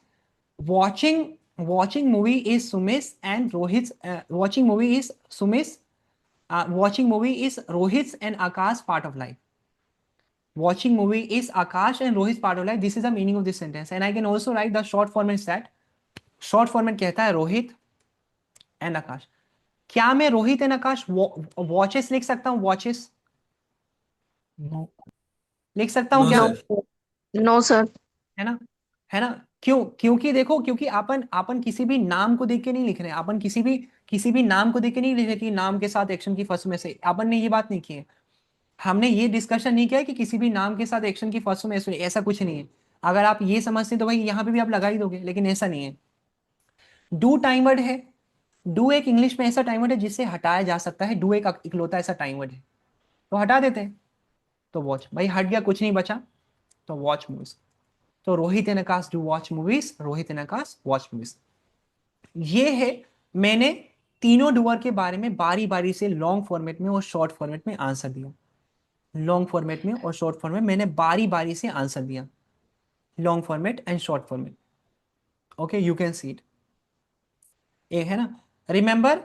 watching watching movie is Sumis and Rohit's, watching movie is Sumis, watching movie is Rohit's and Akash part of life. Watching movie is Akash and Rohit's part of life. This is the meaning of this sentence, and I can also write the short format that, short format कहता है रोहित एंड आकाश। क्या मैं रोहित एंड आकाश वॉचेस लिख सकता हूँ, वॉचेस नो। लिख सकता हूँ नो क्या, नो सर। No sir. है ना, है ना। क्यों, क्योंकि देखो, क्योंकि अपन अपन किसी भी नाम को देख के नहीं लिख रहे हैं, अपन किसी भी नाम को देख के नहीं लिख रहे कि नाम के साथ एक्शन की फर्स्ट में से, अपन ने ये बात नहीं की है। हमने ये डिस्कशन नहीं किया है कि किसी भी नाम के साथ एक्शन की फर्स्ट में से, ऐसा कुछ नहीं है। अगर आप ये समझते हैं तो भाई यहाँ पे भी आप लगा ही दोगे, लेकिन ऐसा नहीं है। डू टाइम वर्ड है, डू एक इंग्लिश में ऐसा टाइम वर्ड है जिसे हटाया जा सकता है, डू एक इकलौता ऐसा टाइम वर्ड है, तो हटा देते हैं। तो वॉच, भाई हट गया, कुछ नहीं बचा, तो वॉच मूवीज। तो Rohit and Akash do watch movies, Rohit and Akash watch movies. ये है, मैंने तीनों डुअर के बारे में बारी बारी से लॉन्ग फॉर्मेट में और शॉर्ट फॉर्मेट में आंसर दिया। लॉन्ग फॉर्मेट में और शॉर्ट फॉर्मेट, मैंने बारी बारी से आंसर दिया, long format and short format. Okay, you can see it. एक है ना, remember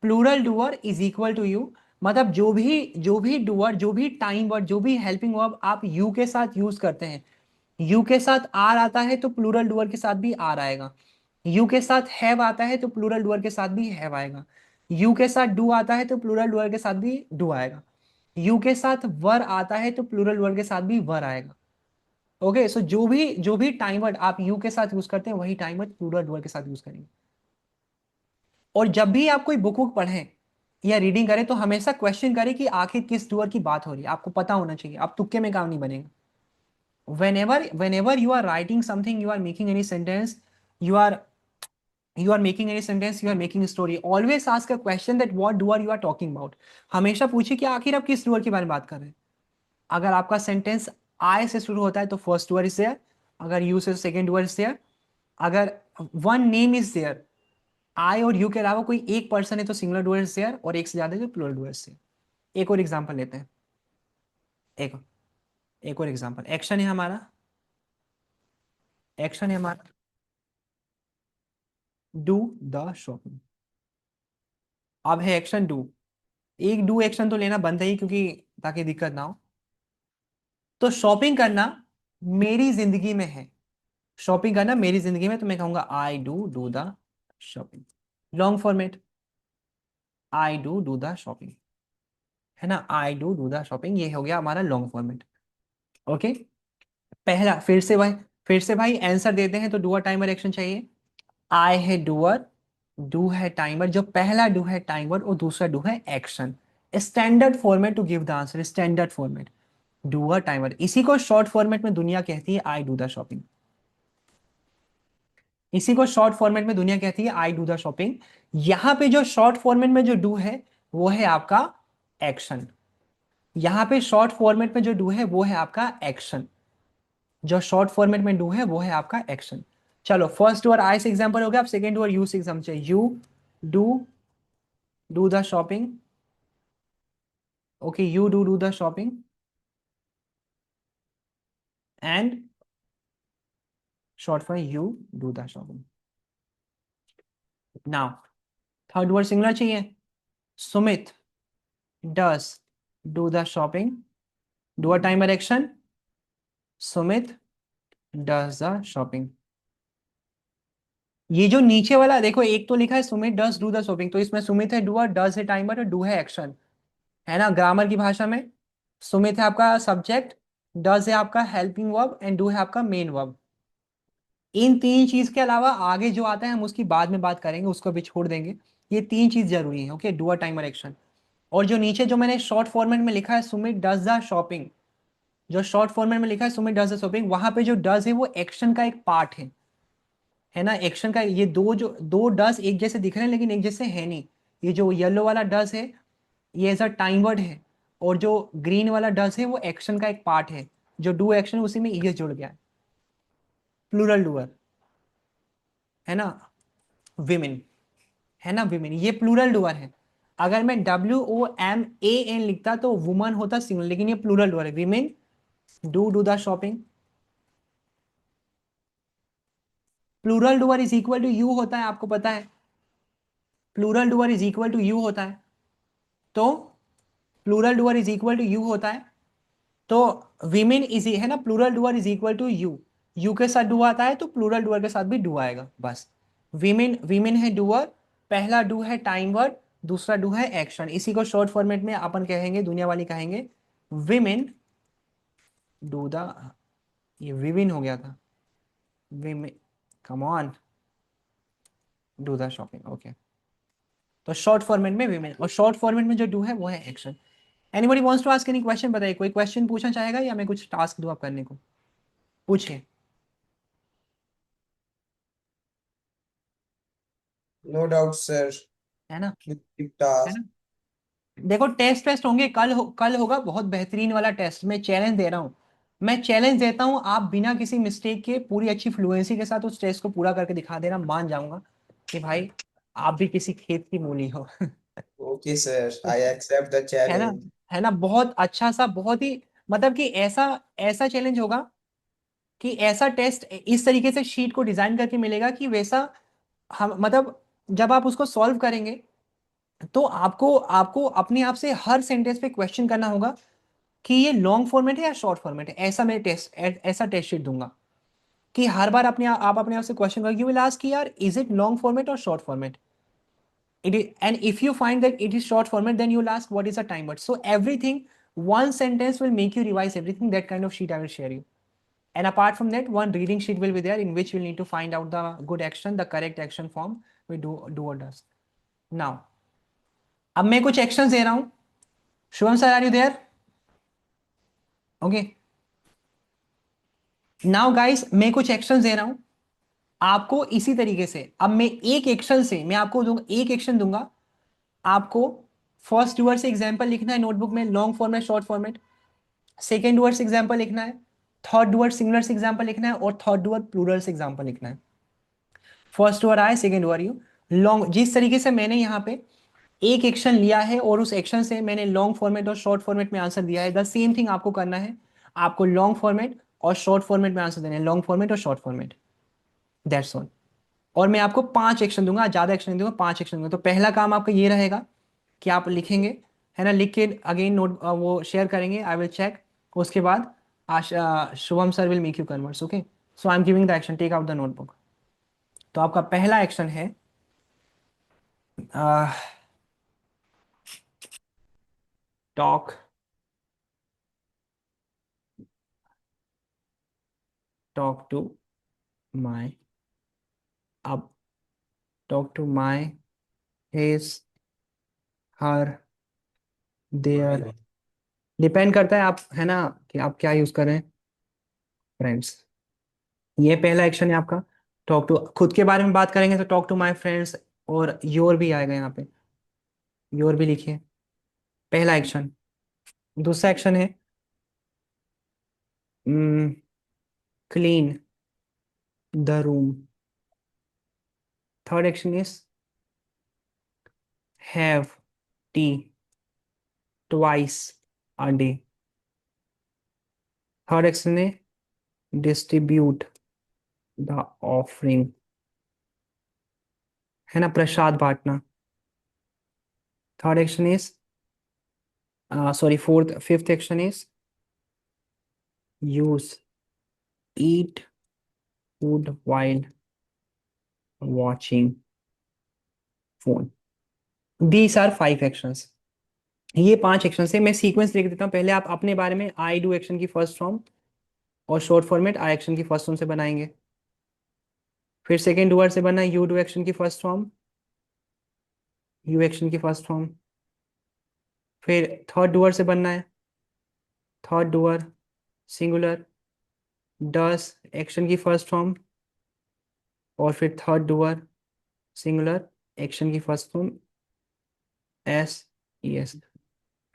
plural doer is equal to you, मतलब जो भी डूअर, जो भी टाइम वर्ड, जो भी हेल्पिंग वर्ब आप यू के साथ यूज करते हैं, यू के साथ आर आता है तो प्लूरल डूअर के साथ भी आर आएगा, यू के साथ हैव आता है तो प्लूरल डूअर के साथ भी हैव आएगा, यू के साथ डू आता है तो प्लूरल डूअर के साथ भी डू आएगा, यू के साथ वर आता है तो प्लूरल डूअर के साथ भी वर आएगा। ओके, सो जो भी टाइम वर्ड आप यू के साथ यूज करते हैं वही टाइम वर्ड प्लूरल डूअर के साथ यूज करेंगे। और जब भी आप कोई बुक बुक पढ़ें या रीडिंग करें तो हमेशा क्वेश्चन करें कि आखिर किस डूअर की बात हो रही है, आपको पता होना चाहिए, आप तुक्के में काम नहीं बनेगा। whenever you are writing something, you are making any sentence, you are making any sentence, you are making a story, always ask a question that what doer you are talking about। हमेशा पूछिए कि आखिर आप किस डूअर के बारे में बात कर रहे हैं। अगर आपका सेंटेंस आई से शुरू होता है तो फर्स्ट डूअर इज देयर, अगर यू से सेकंड डूअर इज देयर, अगर वन नेम इज देयर, आई और यू के अलावा कोई एक पर्सन है तो सिंगुलर डूअर इज देयर, और एक से ज्यादा है तो प्लूरल डूअर इज देयर। एक और एग्जांपल लेते हैं, एक एक और एग्जांपल, एक्शन है हमारा, एक्शन है हमारा डू द शॉपिंग। अब है एक्शन डू, एक डू एक्शन तो लेना बनता ही क्योंकि ताकि दिक्कत ना हो। तो शॉपिंग करना मेरी जिंदगी में है, शॉपिंग करना मेरी जिंदगी में, तो मैं कहूंगा I do the shopping. Long format, I do the shopping, है ना, आई डू द शॉपिंग, ये हो गया हमारा लॉन्ग फॉर्मेट। ओके, पहला फिर से भाई आंसर देते हैं तो डूअर टाइमर एक्शन चाहिए। आई है डूअर, डू है टाइमर, जो पहला डू है टाइमर और दूसरा डू है action. Standard format to give the answer, standard format doer timer, इसी को शॉर्ट फॉर्मेट में दुनिया कहती है आई डू द शॉपिंग, इसी को शॉर्ट फॉर्मेट में दुनिया कहती है आई डू द शॉपिंग। यहां पे जो शॉर्ट फॉर्मेट में जो डू है वो है आपका एक्शन, यहां पे शॉर्ट फॉर्मेट में जो डू है वो है आपका एक्शन, जो शॉर्ट फॉर्मेट में डू है वो है आपका एक्शन। चलो फर्स्ट डू और आई से एग्जांपल हो गया, अब सेकंड डू और यू से एग्जांपल चाहिए। You do do the shopping, okay, you do the shopping and short for you do the shopping. Now third word singular चाहिए, Sumit does do the shopping, do a timer action, Sumit does the shopping. ये जो नीचे वाला देखो, एक तो लिखा है Sumit does do the shopping, तो इसमें सुमित है डूअर, डस है टाइमर और डू है एक्शन, है ना। ग्रामर की भाषा में सुमित है आपका सब्जेक्ट, डज है आपका हेल्पिंग वर्ब एंड डू है आपका मेन वर्ब। इन तीन चीज के अलावा आगे जो आता है हम उसकी बाद में बात करेंगे, उसको भी छोड़ देंगे। ये तीन चीज जरूरी है, okay, do a timer action. और जो नीचे जो मैंने शॉर्ट फॉर्मेट में लिखा है सुमित डज द शॉपिंग, जो शॉर्ट फॉर्मेट में लिखा है सुमित डज द शॉपिंग, वहां पे जो डज है वो एक्शन का एक पार्ट है ना, एक्शन का। ये दो डज एक जैसे दिख रहे हैं लेकिन एक जैसे है नहीं। ये जो येलो वाला डज है ये एज अ टाइम वर्ड है, और जो ग्रीन वाला डज है वो एक्शन का एक पार्ट है, जो डू एक्शन उसी में ईएस जुड़ गया है। प्लूरल डूअर, है ना, विमेन, है ना, विमेन, ये प्लूरल डूअर है। अगर मैं WOMAN लिखता तो वुमन होता सिंगल, लेकिन ये प्लूरल डूअर है, women do the shopping. Plural doer is equal to you होता है, आपको पता है, plural doer is equal to you होता है, तो plural doer is equal to you होता है, तो विमेन इज, है ना, plural doer is equal to you, you के साथ डू आता है तो प्लूरल डूअर के साथ भी डू आएगा, बस। विमेन विमेन है डूअर, पहला डू है टाइम वर्ड, दूसरा डू है एक्शन, इसी को शॉर्ट फॉर्मेट में अपन कहेंगे, दुनिया वाली कहेंगे विमेन डू द, ये विमेन हो गया था, women, come on, do the shopping, okay. तो शॉर्ट फॉर्मेट में विमेन, और शॉर्ट फॉर्मेट में जो डू है वो है action. Anybody wants to ask any question, बताइए, कोई क्वेश्चन पूछना चाहेगा या मैं कुछ टास्क दूं आप करने को, पूछिए। नो डाउट सर, है ना, है टास्क। ना। देखो टेस्ट टेस्ट होंगे, कल होगा बहुत बेहतरीन वाला टेस्ट, मैं चैलेंज दे रहा हूँ, मैं चैलेंज देता हूँ, आप बिना किसी मिस्टेक के पूरी अच्छी फ्लुएंसी के साथ उस टेस्ट को पूरा करके दिखा देना, मान जाऊंगा कि भाई आप भी किसी खेत की मूली हो। Okay sir, I accept the है ना, चैलेंज। है ना, बहुत अच्छा सा, बहुत ही मतलब कि ऐसा ऐसा चैलेंज होगा कि ऐसा टेस्ट इस तरीके से शीट को डिजाइन करके मिलेगा कि वैसा हम मतलब जब आप उसको सॉल्व करेंगे तो आपको आपको अपने आप से हर सेंटेंस पे क्वेश्चन करना होगा कि ये लॉन्ग फॉर्मेट है या शॉर्ट फॉर्मेट है। ऐसा मैं टेस्ट ऐसा टेस्ट शीट दूंगा कि हर बार आप अपने आप से क्वेश्चन करोगे, यू विल आस्क कि यार इज इट लॉन्ग फॉर्मेट और short format. It is, and if you find that it is short format, then you'll ask what is the time word. So everything, one sentence will make you revise everything. That kind of sheet I will share you. And apart from that, one reading sheet will be there in which you'll need to find out the good action, the correct action form we do or does. Now, अब मैं कुछ actions दे रहा हूं. Shubham sir, are you there? Okay. Now guys, मैं कुछ actions दे रहा हूं आपको इसी तरीके से। अब मैं एक एक्शन से मैं आपको दूंगा, एक एक्शन दूंगा आपको। फर्स्ट वर्ड से एग्जांपल लिखना है नोटबुक में, long format short format. Second word से एग्जांपल लिखना है। थर्ड वर्ड सिंगुलर से एग्जांपल लिखना है और थर्ड वर्ड प्लूरल से एग्जांपल लिखना है। फर्स्ट वर्ड आए, सेकेंड वर्ड यू लॉन्ग। जिस तरीके से मैंने यहाँ पे एक एक्शन लिया है और उस एक्शन से मैंने लॉन्ग फॉर्मेट और शॉर्ट फॉर्मेट में आंसर दिया है, द सेम थिंग आपको करना है। आपको लॉन्ग फॉर्मेट और शॉर्ट फॉर्मेट में आंसर देना है, लॉन्ग फॉर्मेट और शॉर्ट फॉर्मेट, दैट्स ऑल। और मैं आपको 5 एक्शन दूंगा, ज्यादा एक्शन नहीं दूंगा, 5 एक्शन दूंगा। तो पहला काम आपका ये रहेगा कि आप लिखेंगे, है ना, लिख के अगेन नोट वो शेयर करेंगे, आई विल चेक। उसके बाद Shubham sir will make you converts. Okay, so I am giving the action, take out the notebook. तो आपका पहला एक्शन है टॉक टॉक टू माई, अब talk to my, his, her, their, depend करता है आप, है ना, कि आप क्या यूज करें, फ्रेंड्स। ये पहला एक्शन है आपका। टॉक टू, खुद के बारे में बात करेंगे तो टॉक टू माई फ्रेंड्स, और योर भी आएगा यहाँ पे, योर भी लिखिए, पहला एक्शन। दूसरा एक्शन है clean the room. Third action is have tea twice a day. Third action है डिस्ट्रीब्यूट द ऑफरिंग, है ना, प्रसाद बांटना। Third action is sorry fourth fifth action is use eat food while watching phone. These are 5 actions. ये 5 एक्शन से मैं सीक्वेंस लिख देता हूँ। पहले आप अपने बारे में आई डू एक्शन की फर्स्ट फॉर्म और शॉर्ट फॉर्मेट आई एक्शन की फर्स्ट फॉर्म से बनाएंगे। फिर सेकेंड वर्ड से बनना यू डू एक्शन की फर्स्ट फॉर्म, यू एक्शन की फर्स्ट फॉर्म। फिर थर्ड डूअर से बनना है, थर्ड डूअर सिंगुलर, डस एक्शन की फर्स्ट फॉर्म। और फिर थर्ड डूअर सिंगुलर एक्शन की first form, S E S.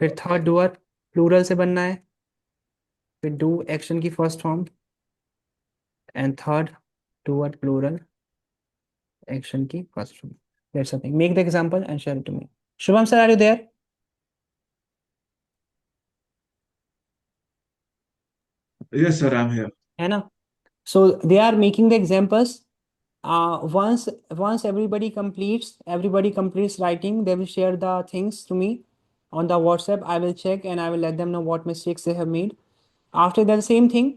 फिर थर्ड डूअर प्लूरल से बनना है, फिर डू एक्शन की first form and third doer plural action की first form. That's something, make the example and share it to me. Shubham sir, are you there? Yes, sir, I'm here. है ना, so they are making the examples. Once everybody completes writing, they will share the things to me on the WhatsApp. I will check and I will let them know what mistakes they have made. After that, same thing,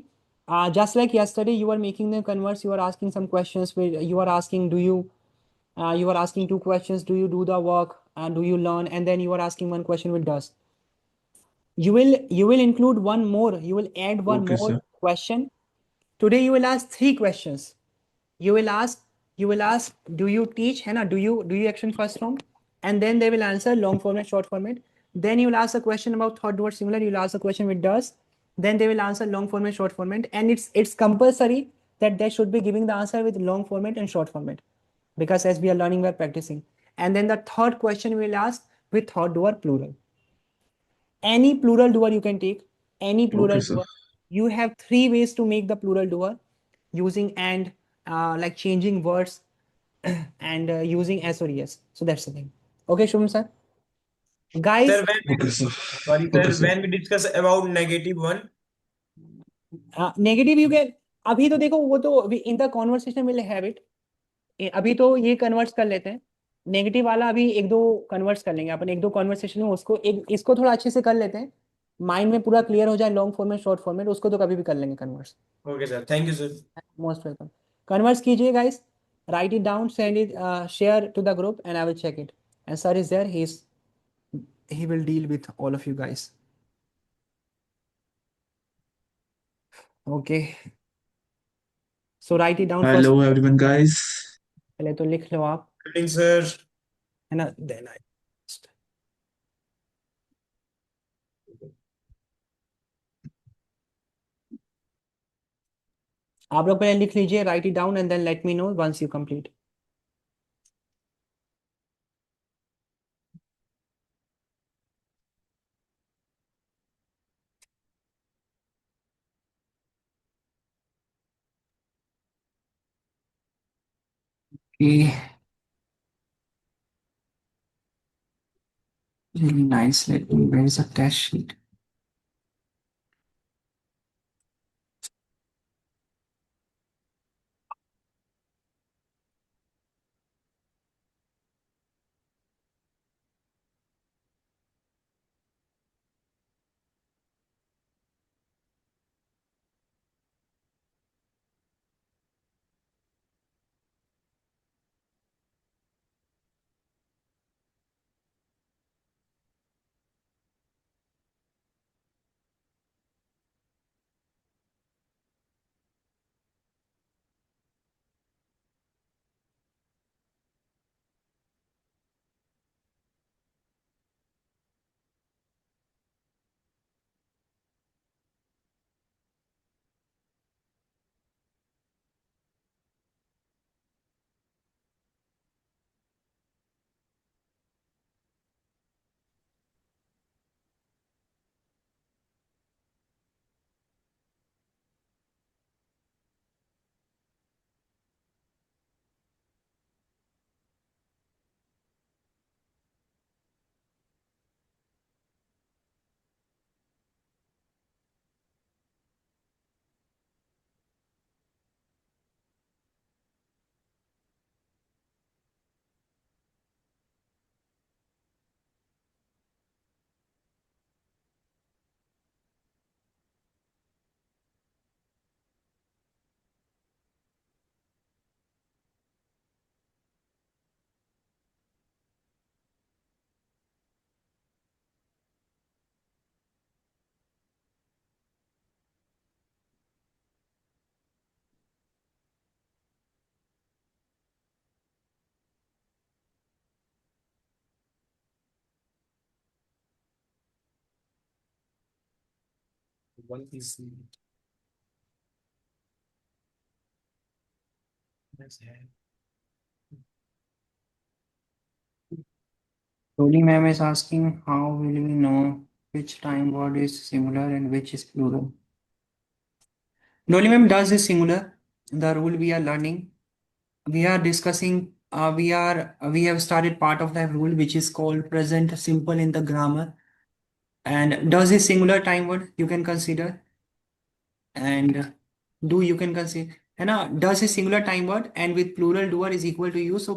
just like yesterday, you are making them converse, you are asking some questions where you are asking, you are asking 2 questions, do you do the work and do you learn, and then you are asking 1 question with does. You will include one more, you will add one Okay, more sir. question. Today you will ask 3 questions. You will ask do you teach, है ना, do you action first form, and then they will answer long format short format. Then you will ask a question about third word singular, you will ask a question with does, then they will answer long format short format, and it's compulsory that they should be giving the answer with long format and short format, because as we are learning, we are practicing. And then the third question we will ask with third word plural. Any plural doer you can take, any Okay, plural sir. doer. You have 3 ways to make the plural doer, using and, like changing words and using s or es. So that's the thing. Okay, Shubham sir. Guys, Sir, when Okay, sir. sorry, Okay, sir, sir. when we discuss about -1, negative you can, अभी तो देखो वो तो in the conversation will have it, अभी तो ये कन्वर्ट्स कर लेते हैं। नेगेटिव वाला अभी एक दो कन्वर्ट्स कर लेंगे अपन, एक दो कॉन्वर्सेशन में उसको, एक इसको थोड़ा अच्छे से कर लेते हैं, माइंड में पूरा क्लियर हो जाए, लॉन्ग फॉर्मेट शॉर्ट फॉर्मेट, उसको तो कभी भी कर लेंगे converts. okay, sir. Thank you, sir. Most welcome. Converts कीजिए guys, write it down, send it, share to the group and I will check it, and sir is there, he will deal with all of you guys. Okay, so write it down first, Hello, everyone, guys. पहले तो लिख लो आप, Good evening, sir. है ना, देन आई, आप लोग पहले लिख लीजिए, write it down and then let me know once you complete. Okay, really nice. Let me, where is the test sheet? One is Toli ma'am is asking, how will we know which time word is singular and which is plural? Dolly ma'am does is singular, the rule we are learning. We are discussing, we have started part of that rule which is called present simple in the grammar. And does is singular time word you can consider, and do you can consider, है ना, does is singular time word and with plural doer is equal to you, so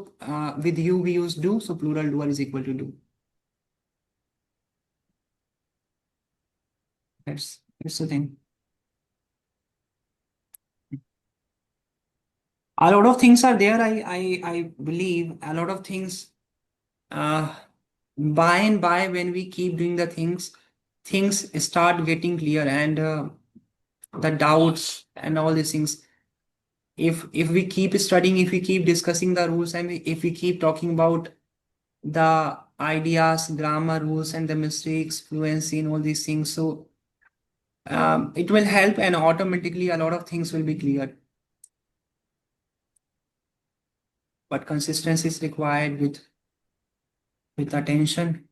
with you we use do, so plural doer is equal to do. That's the thing. A lot of things are there. I believe a lot of things. Uh, by and by, when we keep doing the things start getting clear, and the doubts and all these things. If we keep studying, if we keep discussing the rules, and if we keep talking about the ideas, grammar rules, and the mistakes, fluency, and all these things, so it will help, and automatically a lot of things will be clear. But consistency is required with attention,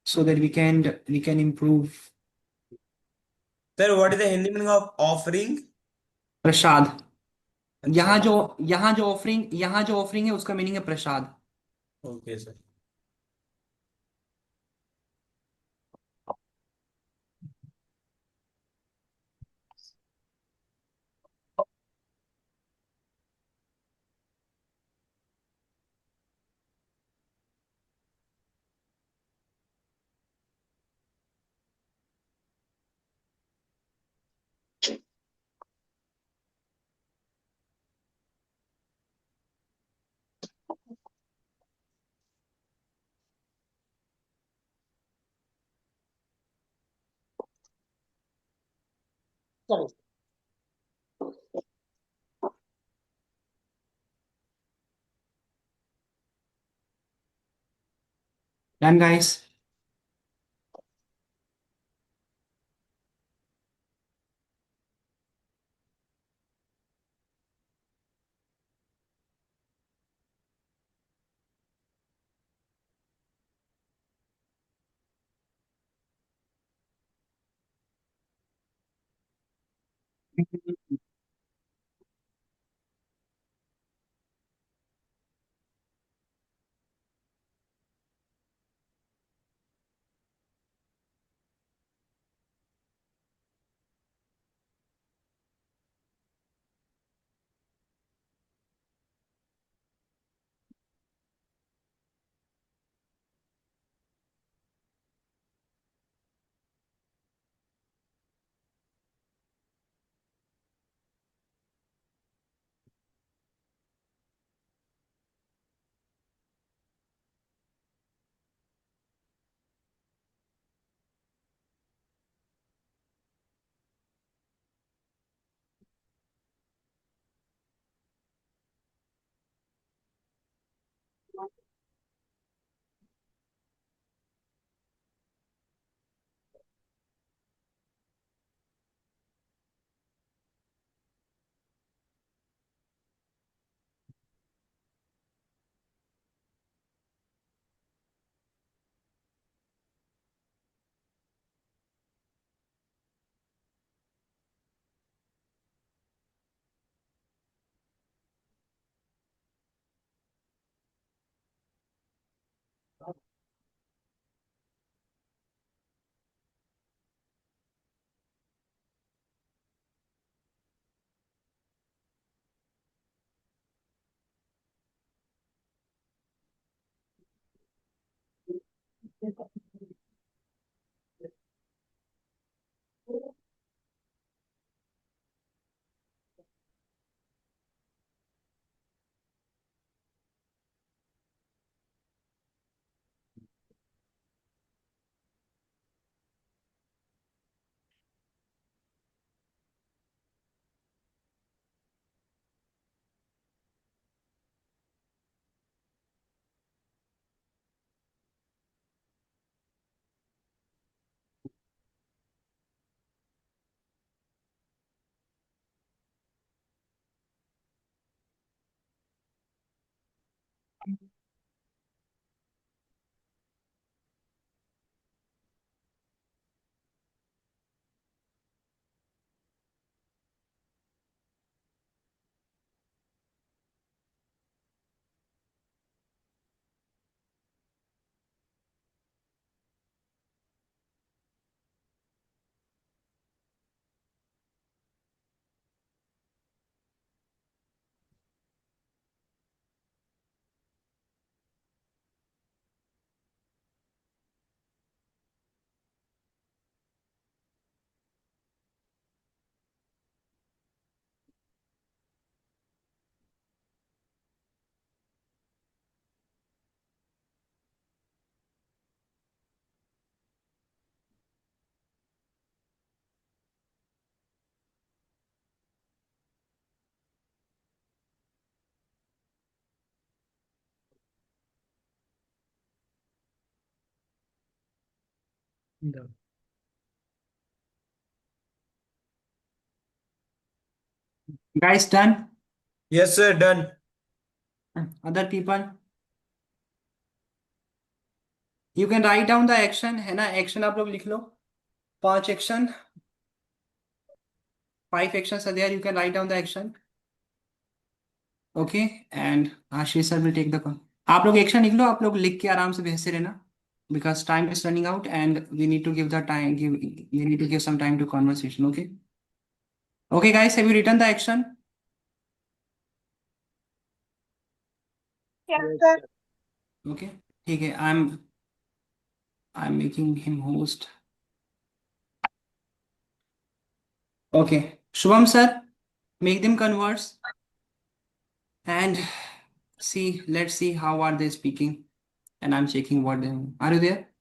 so that we can improve. sir, what is the Hindi meaning of offering? प्रसाद, यहाँ अच्छा, जो यहाँ जो ऑफरिंग है उसका मीनिंग है प्रसाद। okay, sir. Done, guys. Done. Guys, done. Yes, sir, done. Other people, you can write down the action, है ना? Action आप लोग लिख लो. 5 action, 5 actions are there. You can write down the action. Okay, and Ashish sir will take the call. आप लोग एक्शन लिख लो, आप लोग लिख के आराम से भेजते रहना, because time is running out and we need to give the time, we need to give some time to conversation. Okay. Okay, guys, have you written the action? Yes, sir. Okay. ठीक है. I'm making him host. Okay. Shubham sir, make them converse and see. Let's see how are they speaking. And I'm checking what they. Are you there?